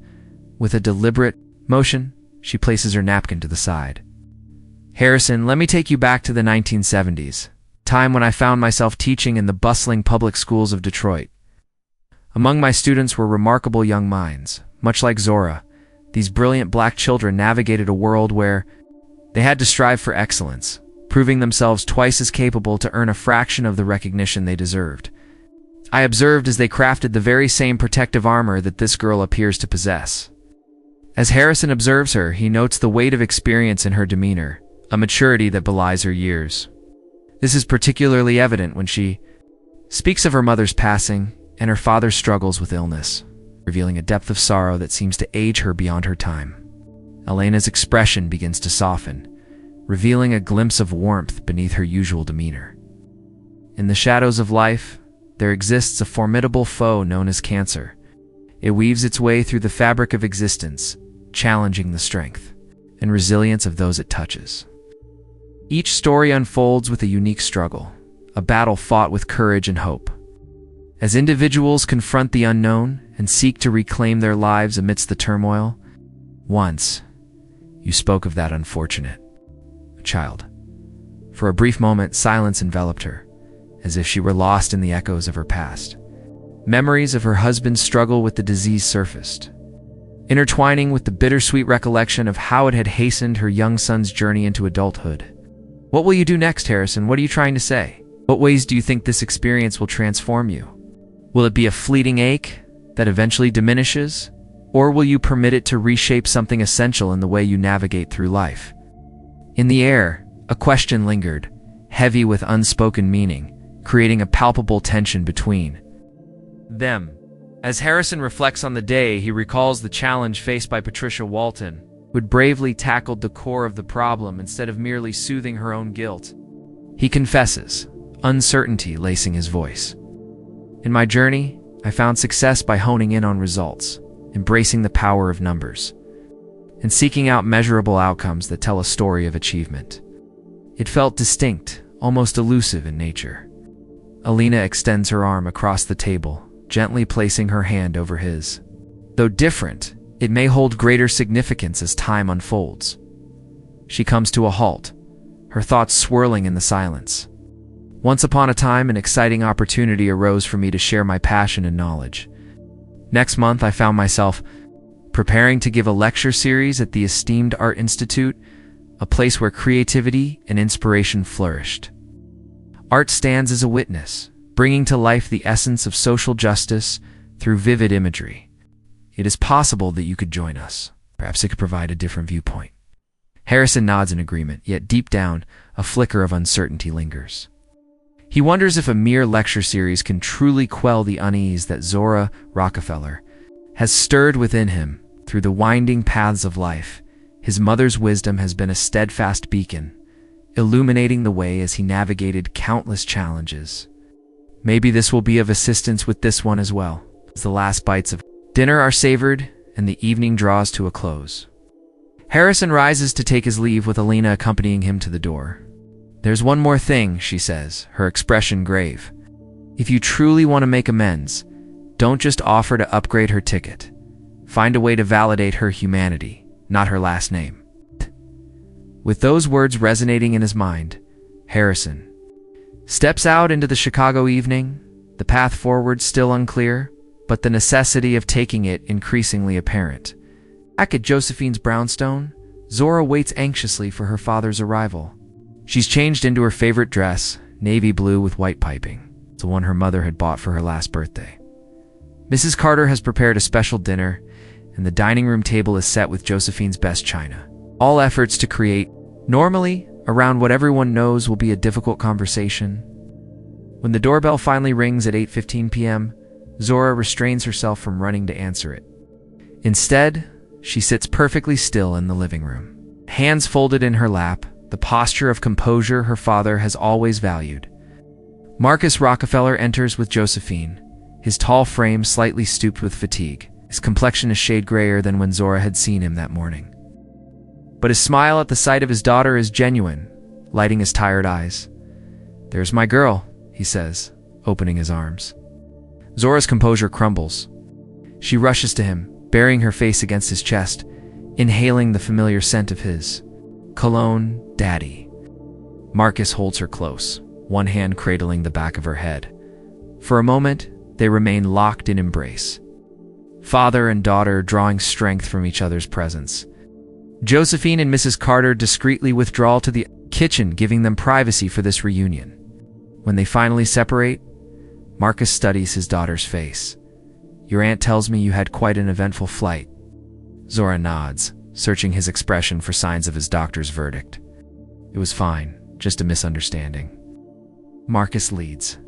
With a deliberate motion, she places her napkin to the side. Harrison, let me take you back to the 1970s. Time when I found myself teaching in the bustling public schools of Detroit. Among my students were remarkable young minds. Much like Zora, these brilliant black children navigated a world where they had to strive for excellence, proving themselves twice as capable to earn a fraction of the recognition they deserved. I observed as they crafted the very same protective armor that this girl appears to possess. As Harrison observes her, he notes the weight of experience in her demeanor, a maturity that belies her years. This is particularly evident when she speaks of her mother's passing and her father's struggles with illness, revealing a depth of sorrow that seems to age her beyond her time. Elena's expression begins to soften, revealing a glimpse of warmth beneath her usual demeanor. In the shadows of life, there exists a formidable foe known as cancer. It weaves its way through the fabric of existence, challenging the strength and resilience of those it touches. Each story unfolds with a unique struggle, a battle fought with courage and hope. As individuals confront the unknown and seek to reclaim their lives amidst the turmoil, once, you spoke of that unfortunate child. For a brief moment, silence enveloped her, as if she were lost in the echoes of her past. Memories of her husband's struggle with the disease surfaced, intertwining with the bittersweet recollection of how it had hastened her young son's journey into adulthood. What will you do next, Harrison? What are you trying to say? What ways do you think this experience will transform you? Will it be a fleeting ache that eventually diminishes, or will you permit it to reshape something essential in the way you navigate through life? In the air, a question lingered, heavy with unspoken meaning, creating a palpable tension between them. As Harrison reflects on the day, he recalls the challenge faced by Patricia Walton, who had bravely tackled the core of the problem instead of merely soothing her own guilt. He confesses, uncertainty lacing his voice. In my journey, I found success by honing in on results, embracing the power of numbers. and seeking out measurable outcomes that tell a story of achievement. It felt distinct, almost elusive in nature. Alina extends her arm across the table, gently placing her hand over his. Though different, it may hold greater significance as time unfolds. She comes to a halt, her thoughts swirling in the silence. Once upon a time, an exciting opportunity arose for me to share my passion and knowledge. Next month, I found myself preparing to give a lecture series at the esteemed Art Institute, a place where creativity and inspiration flourished. Art stands as a witness, bringing to life the essence of social justice through vivid imagery. It is possible that you could join us. Perhaps it could provide a different viewpoint. Harrison nods in agreement, yet deep down, a flicker of uncertainty lingers. He wonders if a mere lecture series can truly quell the unease that Zora Rockefeller has stirred within him through the winding paths of life. His mother's wisdom has been a steadfast beacon, illuminating the way as he navigated countless challenges. Maybe this will be of assistance with this one as well, as the last bites of dinner are savored and the evening draws to a close. Harrison rises to take his leave with Alina accompanying him to the door. "There's one more thing," she says, her expression grave. "If you truly want to make amends, don't just offer to upgrade her ticket. Find a way to validate her humanity, not her last name." With those words resonating in his mind, Harrison steps out into the Chicago evening, the path forward still unclear, but the necessity of taking it increasingly apparent. Back at Josephine's brownstone, Zora waits anxiously for her father's arrival. She's changed into her favorite dress, navy blue with white piping, the one her mother had bought for her last birthday. Mrs. Carter has prepared a special dinner, and the dining room table is set with Josephine's best china. All efforts to create, normally, around what everyone knows will be a difficult conversation. When the doorbell finally rings at 8:15 p.m., Zora restrains herself from running to answer it. Instead, she sits perfectly still in the living room, hands folded in her lap, the posture of composure her father has always valued. Marcus Rockefeller enters with Josephine, his tall frame slightly stooped with fatigue, his complexion a shade grayer than when Zora had seen him that morning. But his smile at the sight of his daughter is genuine, lighting his tired eyes. "There's my girl," he says, opening his arms. Zora's composure crumbles. She rushes to him, burying her face against his chest, inhaling the familiar scent of his cologne, Daddy. Marcus holds her close, one hand cradling the back of her head. For a moment, they remain locked in embrace, father and daughter drawing strength from each other's presence. Josephine and Mrs. Carter discreetly withdraw to the kitchen, giving them privacy for this reunion. When they finally separate, Marcus studies his daughter's face. "Your aunt tells me you had quite an eventful flight." Zora nods, searching his expression for signs of his doctor's verdict. "It was fine, just a misunderstanding." Marcus leads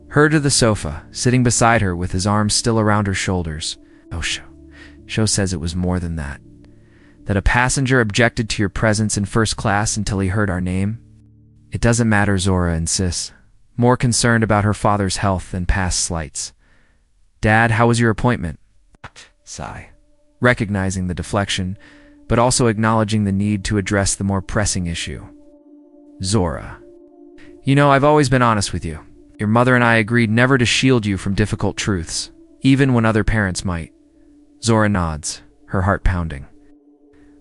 her to the sofa, sitting beside her with his arms still around her shoulders. "Oh, Sho says it was more than that. That a passenger objected to your presence in first class until he heard our name." "It doesn't matter," Zora insists, more concerned about her father's health than past slights. "Dad, how was your appointment?" Sigh, recognizing the deflection, but also acknowledging the need to address the more pressing issue. Zora: "You know, I've always been honest with you. Your mother and I agreed never to shield you from difficult truths, even when other parents might." Zora nods, her heart pounding.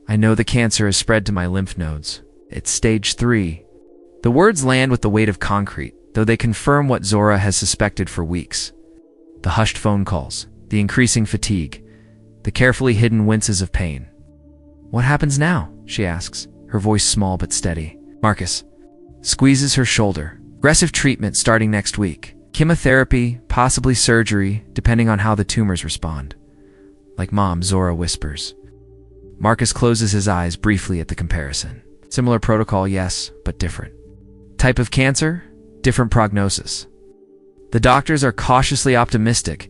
"I know the cancer has spread to my lymph nodes. It's stage 3. The words land with the weight of concrete, though they confirm what Zora has suspected for weeks. The hushed phone calls, the increasing fatigue, the carefully hidden winces of pain. "What happens now?" she asks, her voice small but steady. Marcus squeezes her shoulder. "Aggressive treatment starting next week. Chemotherapy, possibly surgery, depending on how the tumors respond." "Like Mom," Zora whispers. Marcus closes his eyes briefly at the comparison. "Similar protocol, yes, but different. Type of cancer, different prognosis." The doctors are cautiously optimistic.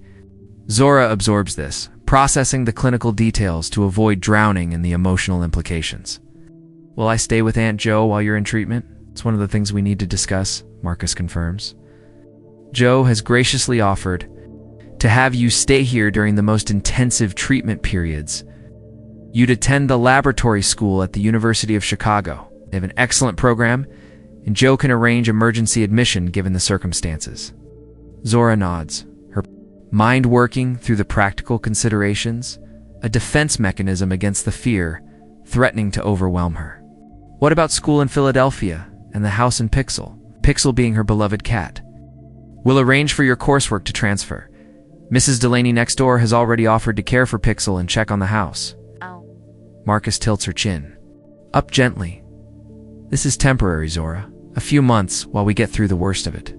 Zora absorbs this, processing the clinical details to avoid drowning in the emotional implications. "Will I stay with Aunt Jo while you're in treatment? It's one of the things we need to discuss," Marcus confirms. "Jo has graciously offered to have you stay here during the most intensive treatment periods. You'd attend the laboratory school at the University of Chicago. They have an excellent program, and Joe can arrange emergency admission given the circumstances. Zora nods, her mind working through the practical considerations, a defense mechanism against the fear threatening to overwhelm her. What about school in Philadelphia and the house in Pixel? Pixel being her beloved cat. We'll arrange for your coursework to transfer. Mrs. Delaney next door has already offered to care for Pixel and check on the house. Oh. Marcus tilts her chin. Up gently. This is temporary, Zora. A few months while we get through the worst of it.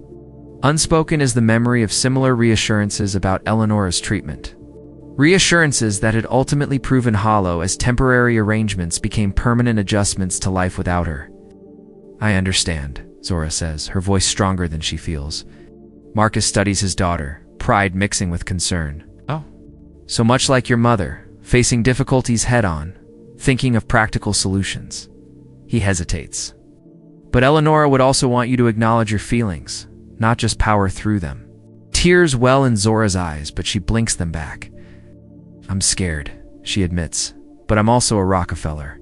Unspoken is the memory of similar reassurances about Eleonora's treatment. Reassurances that had ultimately proven hollow as temporary arrangements became permanent adjustments to life without her. I understand, Zora says, her voice stronger than she feels. Marcus studies his daughter, pride mixing with concern. Oh. So much like your mother, facing difficulties head-on, thinking of practical solutions. He hesitates. But Eleonora would also want you to acknowledge your feelings, not just power through them. Tears well in Zora's eyes, but she blinks them back. I'm scared, she admits, but I'm also a Rockefeller.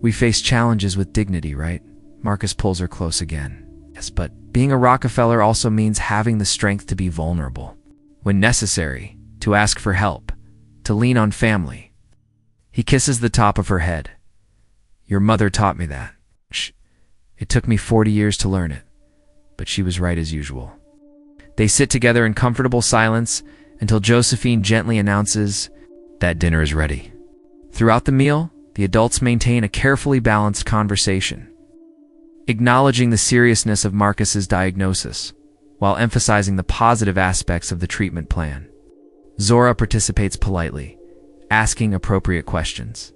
We face challenges with dignity, right? Marcus pulls her close again. Yes, but being a Rockefeller also means having the strength to be vulnerable. When necessary, to ask for help, to lean on family. He kisses the top of her head. Your mother taught me that. Shh. It took me 40 years to learn it, but she was right as usual. They sit together in comfortable silence until Josephine gently announces that dinner is ready. Throughout the meal, the adults maintain a carefully balanced conversation, acknowledging the seriousness of Marcus's diagnosis, while emphasizing the positive aspects of the treatment plan. Zora participates politely, asking appropriate questions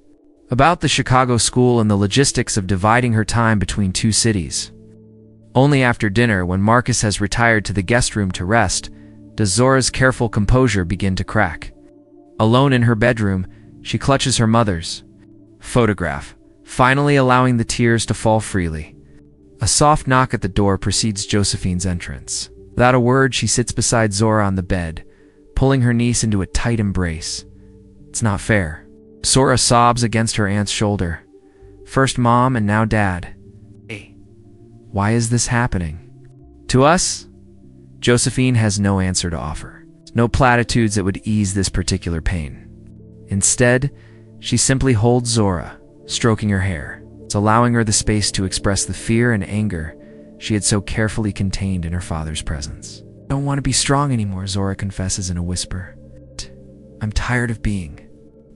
about the Chicago school and the logistics of dividing her time between two cities. Only after dinner, when Marcus has retired to the guest room to rest, does Zora's careful composure begin to crack. Alone in her bedroom, she clutches her mother's photograph, finally allowing the tears to fall freely. A soft knock at the door precedes Josephine's entrance. Without a word, she sits beside Zora on the bed, pulling her niece into a tight embrace. It's not fair. Zora sobs against her aunt's shoulder. First mom and now dad. Hey, why is this happening? To us, Josephine has no answer to offer. No platitudes that would ease this particular pain. Instead, she simply holds Zora, stroking her hair. It's allowing her the space to express the fear and anger she had so carefully contained in her father's presence. I don't want to be strong anymore, Zora confesses in a whisper. I'm tired of being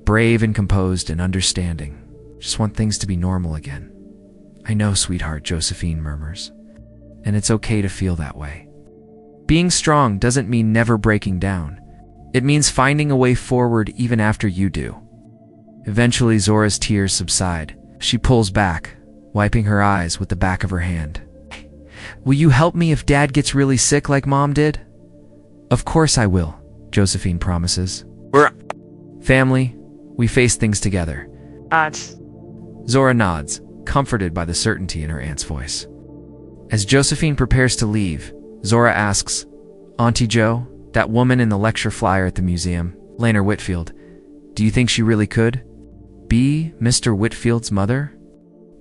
brave and composed and understanding. Just want things to be normal again. I know, sweetheart, Josephine murmurs. And it's okay to feel that way. Being strong doesn't mean never breaking down. It means finding a way forward even after you do. Eventually, Zora's tears subside. She pulls back, wiping her eyes with the back of her hand. Will you help me if Dad gets really sick like Mom did? Of course I will, Josephine promises. We're family. We face things together. Zora nods, comforted by the certainty in her aunt's voice. As Josephine prepares to leave, Zora asks, Auntie Jo, that woman in the lecture flyer at the museum, Laner Whitfield, do you think she really could be Mr. Whitfield's mother?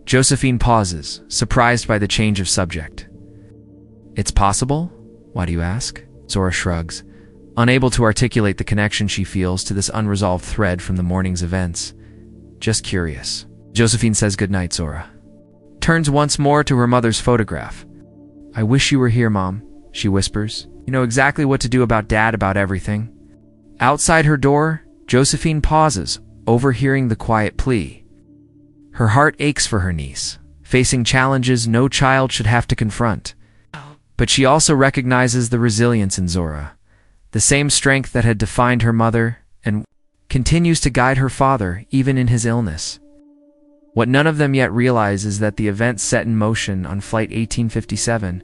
Josephine pauses, surprised by the change of subject. It's possible? Why do you ask? Zora shrugs, unable to articulate the connection she feels to this unresolved thread from the morning's events. Just curious. Josephine says goodnight, Zora. Turns once more to her mother's photograph. I wish you were here, Mom, she whispers. You know exactly what to do about Dad, about everything. Outside her door, Josephine pauses, overhearing the quiet plea. Her heart aches for her niece, facing challenges no child should have to confront. But she also recognizes the resilience in Zora, the same strength that had defined her mother and continues to guide her father even in his illness. What none of them yet realize is that the events set in motion on Flight 1857,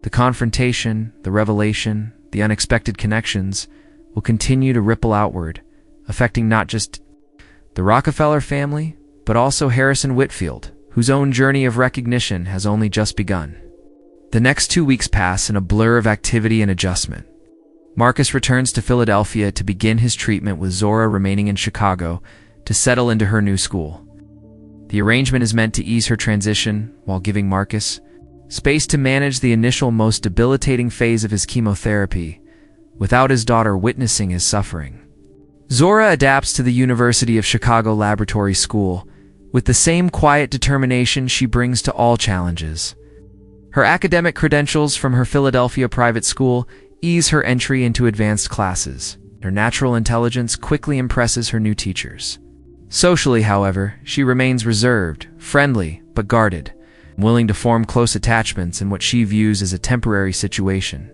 the confrontation, the revelation, the unexpected connections, will continue to ripple outward, affecting not just the Rockefeller family, but also Harrison Whitfield, whose own journey of recognition has only just begun. The next 2 weeks pass in a blur of activity and adjustment. Marcus returns to Philadelphia to begin his treatment, with Zora remaining in Chicago to settle into her new school. The arrangement is meant to ease her transition while giving Marcus space to manage the initial most debilitating phase of his chemotherapy without his daughter witnessing his suffering. Zora adapts to the University of Chicago Laboratory School with the same quiet determination she brings to all challenges. Her academic credentials from her Philadelphia private school ease her entry into advanced classes. Her natural intelligence quickly impresses her new teachers. Socially, however, she remains reserved, friendly, but guarded, willing to form close attachments in what she views as a temporary situation.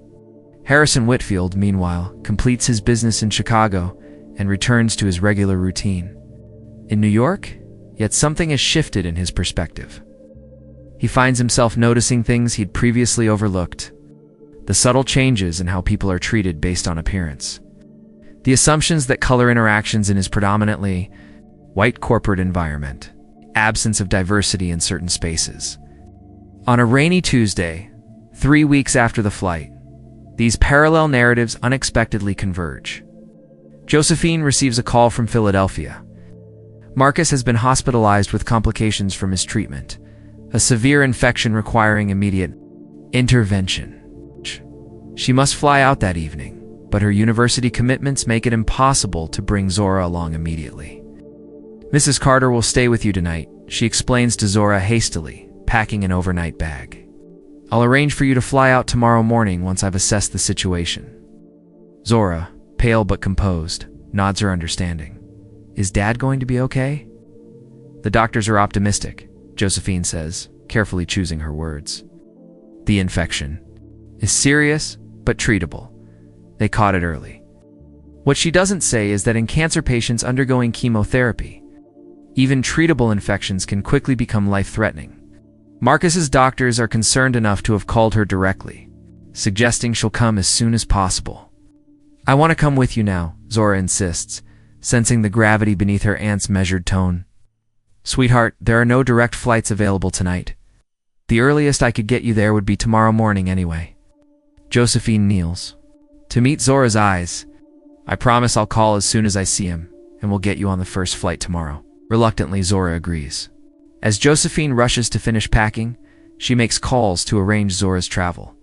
Harrison Whitfield, meanwhile, completes his business in Chicago and returns to his regular routine. In New York, yet something has shifted in his perspective. He finds himself noticing things he'd previously overlooked. The subtle changes in how people are treated based on appearance. The assumptions that color interactions in his predominantly white corporate environment. Absence of diversity in certain spaces. On a rainy Tuesday, 3 weeks after the flight, these parallel narratives unexpectedly converge. Josephine receives a call from Philadelphia. Marcus has been hospitalized with complications from his treatment, a severe infection requiring immediate intervention. She must fly out that evening, but her university commitments make it impossible to bring Zora along immediately. "Mrs. Carter will stay with you tonight," she explains to Zora hastily, packing an overnight bag. "I'll arrange for you to fly out tomorrow morning once I've assessed the situation." Zora, pale but composed, nods her understanding. "Is Dad going to be okay?" "The doctors are optimistic," Josephine says, carefully choosing her words. "The infection is serious, but treatable. They caught it early." What she doesn't say is that in cancer patients undergoing chemotherapy, even treatable infections can quickly become life-threatening. Marcus's doctors are concerned enough to have called her directly, suggesting she'll come as soon as possible. "I want to come with you now," Zora insists, sensing the gravity beneath her aunt's measured tone. "Sweetheart, there are no direct flights available tonight. The earliest I could get you there would be tomorrow morning anyway." Josephine kneels to meet Zora's eyes. "I promise I'll call as soon as I see him, and we'll get you on the first flight tomorrow." Reluctantly, Zora agrees. As Josephine rushes to finish packing, she makes calls to arrange Zora's travel,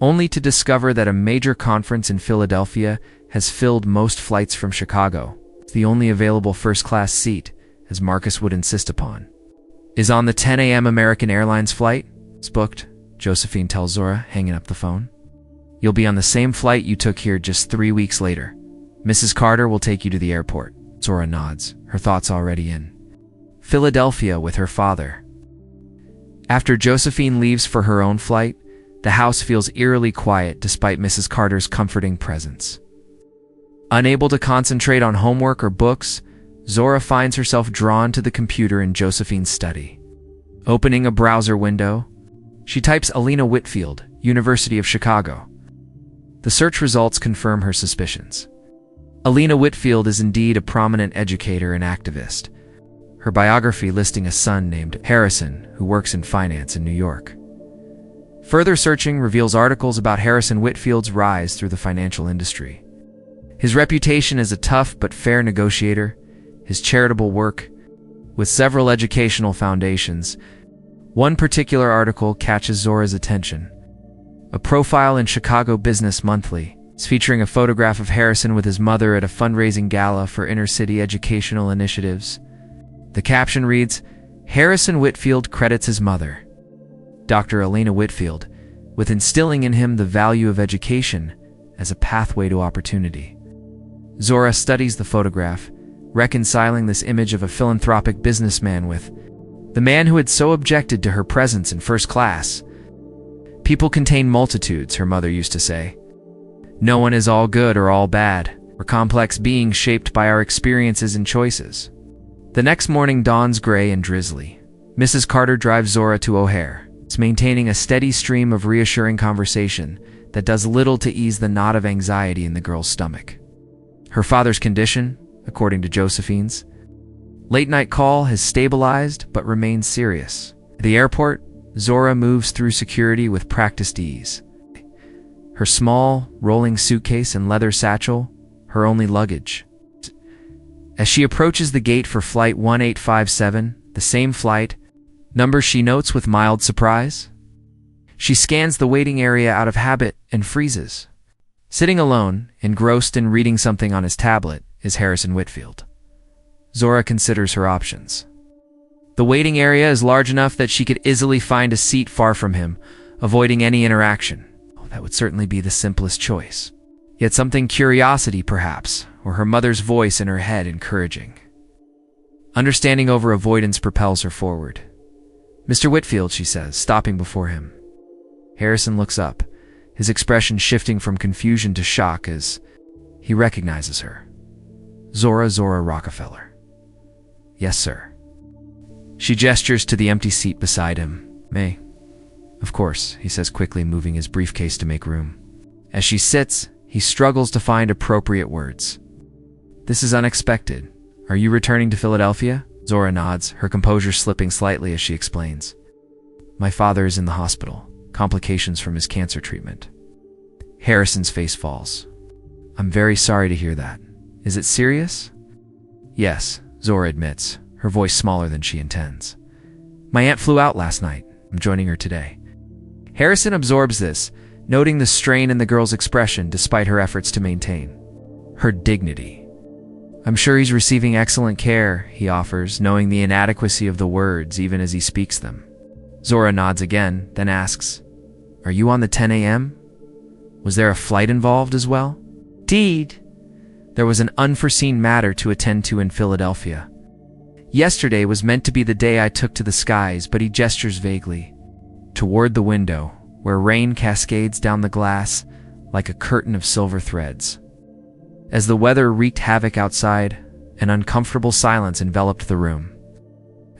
only to discover that a major conference in Philadelphia has filled most flights from Chicago. The only available first-class seat, as Marcus would insist upon, is on the 10 a.m. American Airlines flight. "It's booked," Josephine tells Zora, hanging up the phone. "You'll be on the same flight you took here just 3 weeks later. Mrs. Carter will take you to the airport." Zora nods, her thoughts already in Philadelphia with her father. After Josephine leaves for her own flight, the house feels eerily quiet despite Mrs. Carter's comforting presence. Unable to concentrate on homework or books, Zora finds herself drawn to the computer in Josephine's study. Opening a browser window, she types Alina Whitfield, University of Chicago. The search results confirm her suspicions. Alina Whitfield is indeed a prominent educator and activist, her biography listing a son named Harrison who works in finance in New York. Further searching reveals articles about Harrison Whitfield's rise through the financial industry. His reputation as a tough but fair negotiator, his charitable work with several educational foundations. One particular article catches Zora's attention. A profile in Chicago Business Monthly, featuring a photograph of Harrison with his mother at a fundraising gala for inner-city educational initiatives. The caption reads, "Harrison Whitfield credits his mother, Dr. Alina Whitfield, with instilling in him the value of education as a pathway to opportunity." Zora studies the photograph, reconciling this image of a philanthropic businessman with the man who had so objected to her presence in first class. "People contain multitudes," her mother used to say. "No one is all good or all bad. We're complex beings shaped by our experiences and choices." The next morning dawns gray and drizzly. Mrs. Carter drives Zora to O'Hare, maintaining a steady stream of reassuring conversation that does little to ease the knot of anxiety in the girl's stomach. Her father's condition, according to Josephine's late-night call, has stabilized but remains serious. At the airport, Zora moves through security with practiced ease. Her small, rolling suitcase and leather satchel, her only luggage. As she approaches the gate for Flight 1857, the same flight, number she notes with mild surprise, she scans the waiting area out of habit and freezes. Sitting alone, engrossed in reading something on his tablet, is Harrison Whitfield. Zora considers her options. The waiting area is large enough that she could easily find a seat far from him, avoiding any interaction. That would certainly be the simplest choice. Yet something curiosity, perhaps, or her mother's voice in her head encouraging. Understanding over avoidance propels her forward. "Mr. Whitfield," she says, stopping before him. Harrison looks up, his expression shifting from confusion to shock as he recognizes her. Zora Rockefeller. "Yes, sir." She gestures to the empty seat beside him. "May." "Of course," he says quickly, moving his briefcase to make room. As she sits, he struggles to find appropriate words. "This is unexpected. Are you returning to Philadelphia?" Zora nods, her composure slipping slightly as she explains. "My father is in the hospital. Complications from his cancer treatment." Harrison's face falls. "I'm very sorry to hear that. Is it serious?" "Yes," Zora admits, her voice smaller than she intends. "My aunt flew out last night. I'm joining her today." Harrison absorbs this, noting the strain in the girl's expression despite her efforts to maintain her dignity. "I'm sure he's receiving excellent care," he offers, knowing the inadequacy of the words even as he speaks them. Zora nods again, then asks, "Are you on the 10 a.m.? Was there a flight involved as well?" "Indeed. There was an unforeseen matter to attend to in Philadelphia. Yesterday was meant to be the day I took to the skies," but he gestures vaguely toward the window, where rain cascades down the glass like a curtain of silver threads. As the weather wreaked havoc outside, an uncomfortable silence enveloped the room.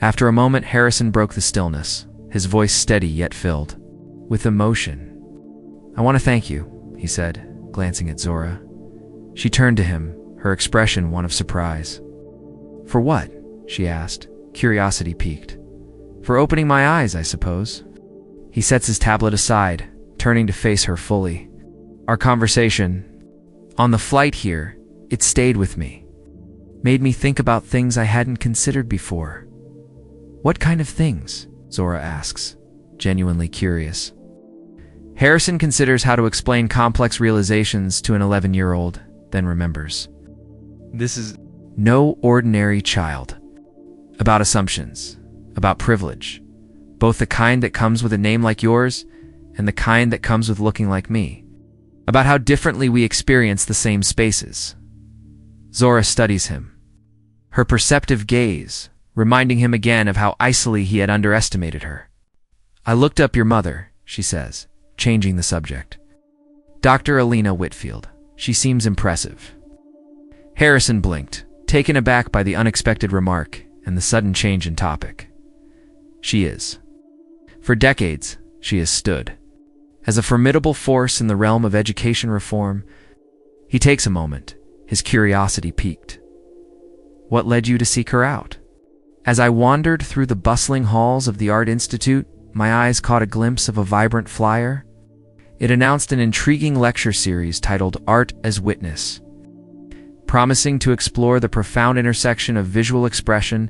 After a moment, Harrison broke the stillness, his voice steady yet filled with emotion. "I want to thank you," he said, glancing at Zora. She turned to him, her expression one of surprise. "For what?" she asked, curiosity piqued. "For opening my eyes, I suppose." He sets his tablet aside, turning to face her fully. "Our conversation on the flight here, it stayed with me. Made me think about things I hadn't considered before." "What kind of things?" Zora asks, genuinely curious. Harrison considers how to explain complex realizations to an 11-year-old, then remembers. This is no ordinary child. About assumptions, about privilege, both the kind that comes with a name like yours and the kind that comes with looking like me. About how differently we experience the same spaces. Zora studies him, her perceptive gaze reminding him again of how icily he had underestimated her. "I looked up your mother," she says, changing the subject. "Dr. Alina Whitfield. She seems impressive." Harrison blinked, taken aback by the unexpected remark and the sudden change in topic. "She is. For decades, she has stood as a formidable force in the realm of education reform." He takes a moment, his curiosity piqued. "What led you to seek her out?" "As I wandered through the bustling halls of the Art Institute, my eyes caught a glimpse of a vibrant flyer. It announced an intriguing lecture series titled Art as Witness, promising to explore the profound intersection of visual expression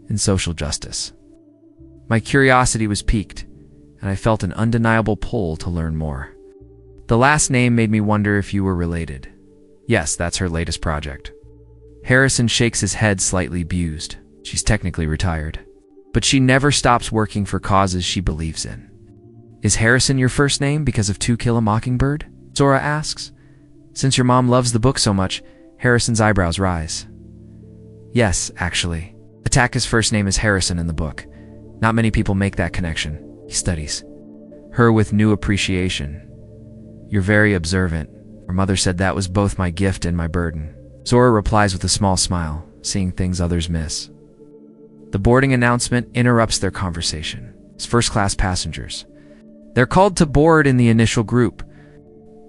and social justice. My curiosity was piqued, and I felt an undeniable pull to learn more. The last name made me wonder if you were related." "Yes, that's her latest project." Harrison shakes his head slightly bemused. She's technically retired, but she never stops working for causes she believes in. "Is Harrison your first name because of To Kill a Mockingbird?" Zora asks. Since your mom loves the book so much, Harrison's eyebrows rise. "Yes, actually. Attaka's first name is Harrison in the book. Not many people make that connection." He studies her with new appreciation. "You're very observant. Her mother said that was both my gift and my burden." Zora replies with a small smile, seeing things others miss. The boarding announcement interrupts their conversation. It's first-class passengers. They're called to board in the initial group.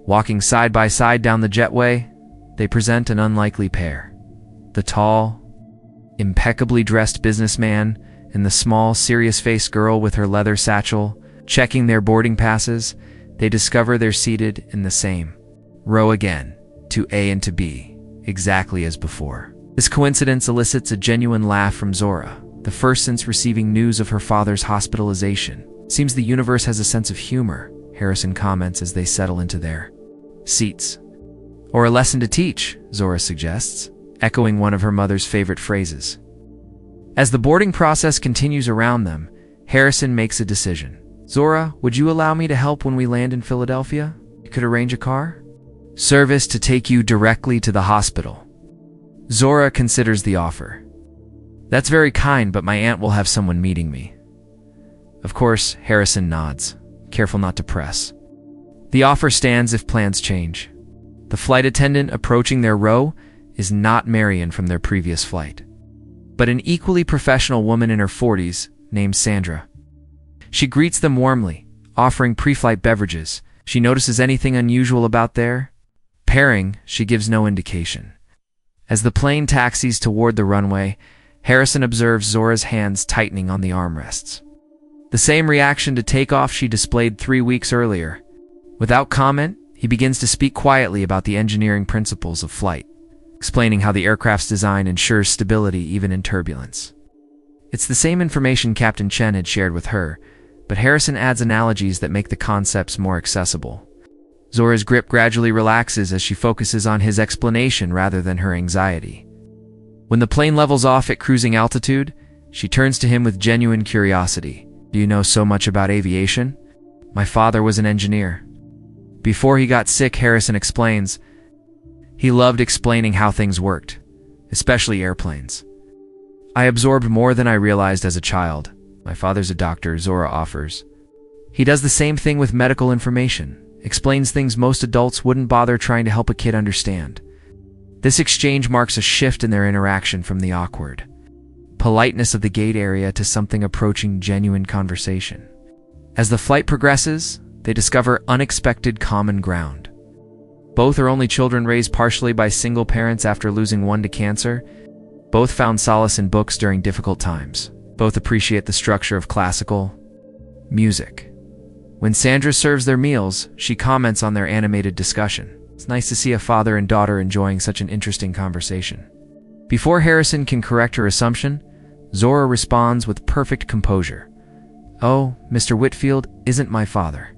Walking side by side down the jetway, they present an unlikely pair. The tall, impeccably dressed businessman and the small, serious-faced girl with her leather satchel. Checking their boarding passes, they discover they're seated in the same row again, to A and to B, exactly as before. This coincidence elicits a genuine laugh from Zora, the first since receiving news of her father's hospitalization. Seems the universe has a sense of humor, Harrison comments as they settle into their seats. Or a lesson to teach, Zora suggests, echoing one of her mother's favorite phrases. As the boarding process continues around them, Harrison makes a decision. Zora, would you allow me to help when we land in Philadelphia? You could arrange a car service to take you directly to the hospital. Zora considers the offer. That's very kind, but my aunt will have someone meeting me. Of course, Harrison nods, careful not to press. The offer stands if plans change. The flight attendant approaching their row is not Marion from their previous flight, but an equally professional woman in her 40s named Sandra. She greets them warmly, offering pre-flight beverages. She notices anything unusual about their pairing. She gives no indication. As the plane taxis toward the runway, Harrison observes Zora's hands tightening on the armrests. The same reaction to takeoff she displayed 3 weeks earlier. Without comment, he begins to speak quietly about the engineering principles of flight, explaining how the aircraft's design ensures stability even in turbulence. It's the same information Captain Chen had shared with her, but Harrison adds analogies that make the concepts more accessible. Zora's grip gradually relaxes as she focuses on his explanation rather than her anxiety. When the plane levels off at cruising altitude, she turns to him with genuine curiosity. Do you know so much about aviation? My father was an engineer. Before he got sick, Harrison explains, he loved explaining how things worked, especially airplanes. I absorbed more than I realized as a child. My father's a doctor, Zora offers. He does the same thing with medical information, explains things most adults wouldn't bother trying to help a kid understand. This exchange marks a shift in their interaction from the awkward politeness of the gate area to something approaching genuine conversation. As the flight progresses, they discover unexpected common ground. Both are only children raised partially by single parents after losing one to cancer. Both found solace in books during difficult times. Both appreciate the structure of classical music. When Sandra serves their meals, she comments on their animated discussion. It's nice to see a father and daughter enjoying such an interesting conversation. Before Harrison can correct her assumption, Zora responds with perfect composure. Oh, Mr. Whitfield isn't my father.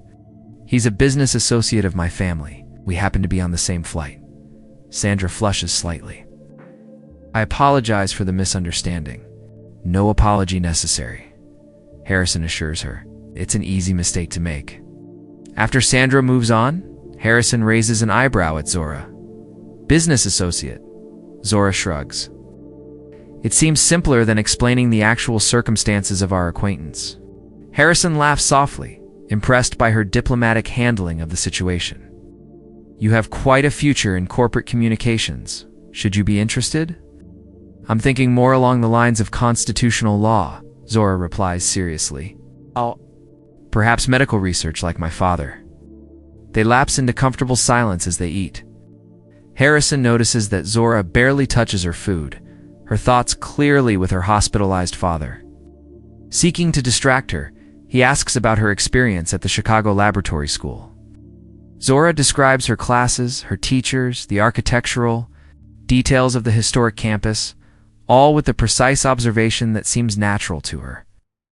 He's a business associate of my family. We happen to be on the same flight. Sandra flushes slightly. I apologize for the misunderstanding. No apology necessary, Harrison assures her. It's an easy mistake to make. After Sandra moves on, Harrison raises an eyebrow at Zora. Business associate. Zora shrugs. It seems simpler than explaining the actual circumstances of our acquaintance. Harrison laughs softly, impressed by her diplomatic handling of the situation. You have quite a future in corporate communications. Should you be interested? I'm thinking more along the lines of constitutional law, Zora replies seriously. Perhaps medical research like my father. They lapse into comfortable silence as they eat. Harrison notices that Zora barely touches her food, her thoughts clearly with her hospitalized father. Seeking to distract her, he asks about her experience at the Chicago Laboratory School. Zora describes her classes, her teachers, the architectural details of the historic campus, all with the precise observation that seems natural to her.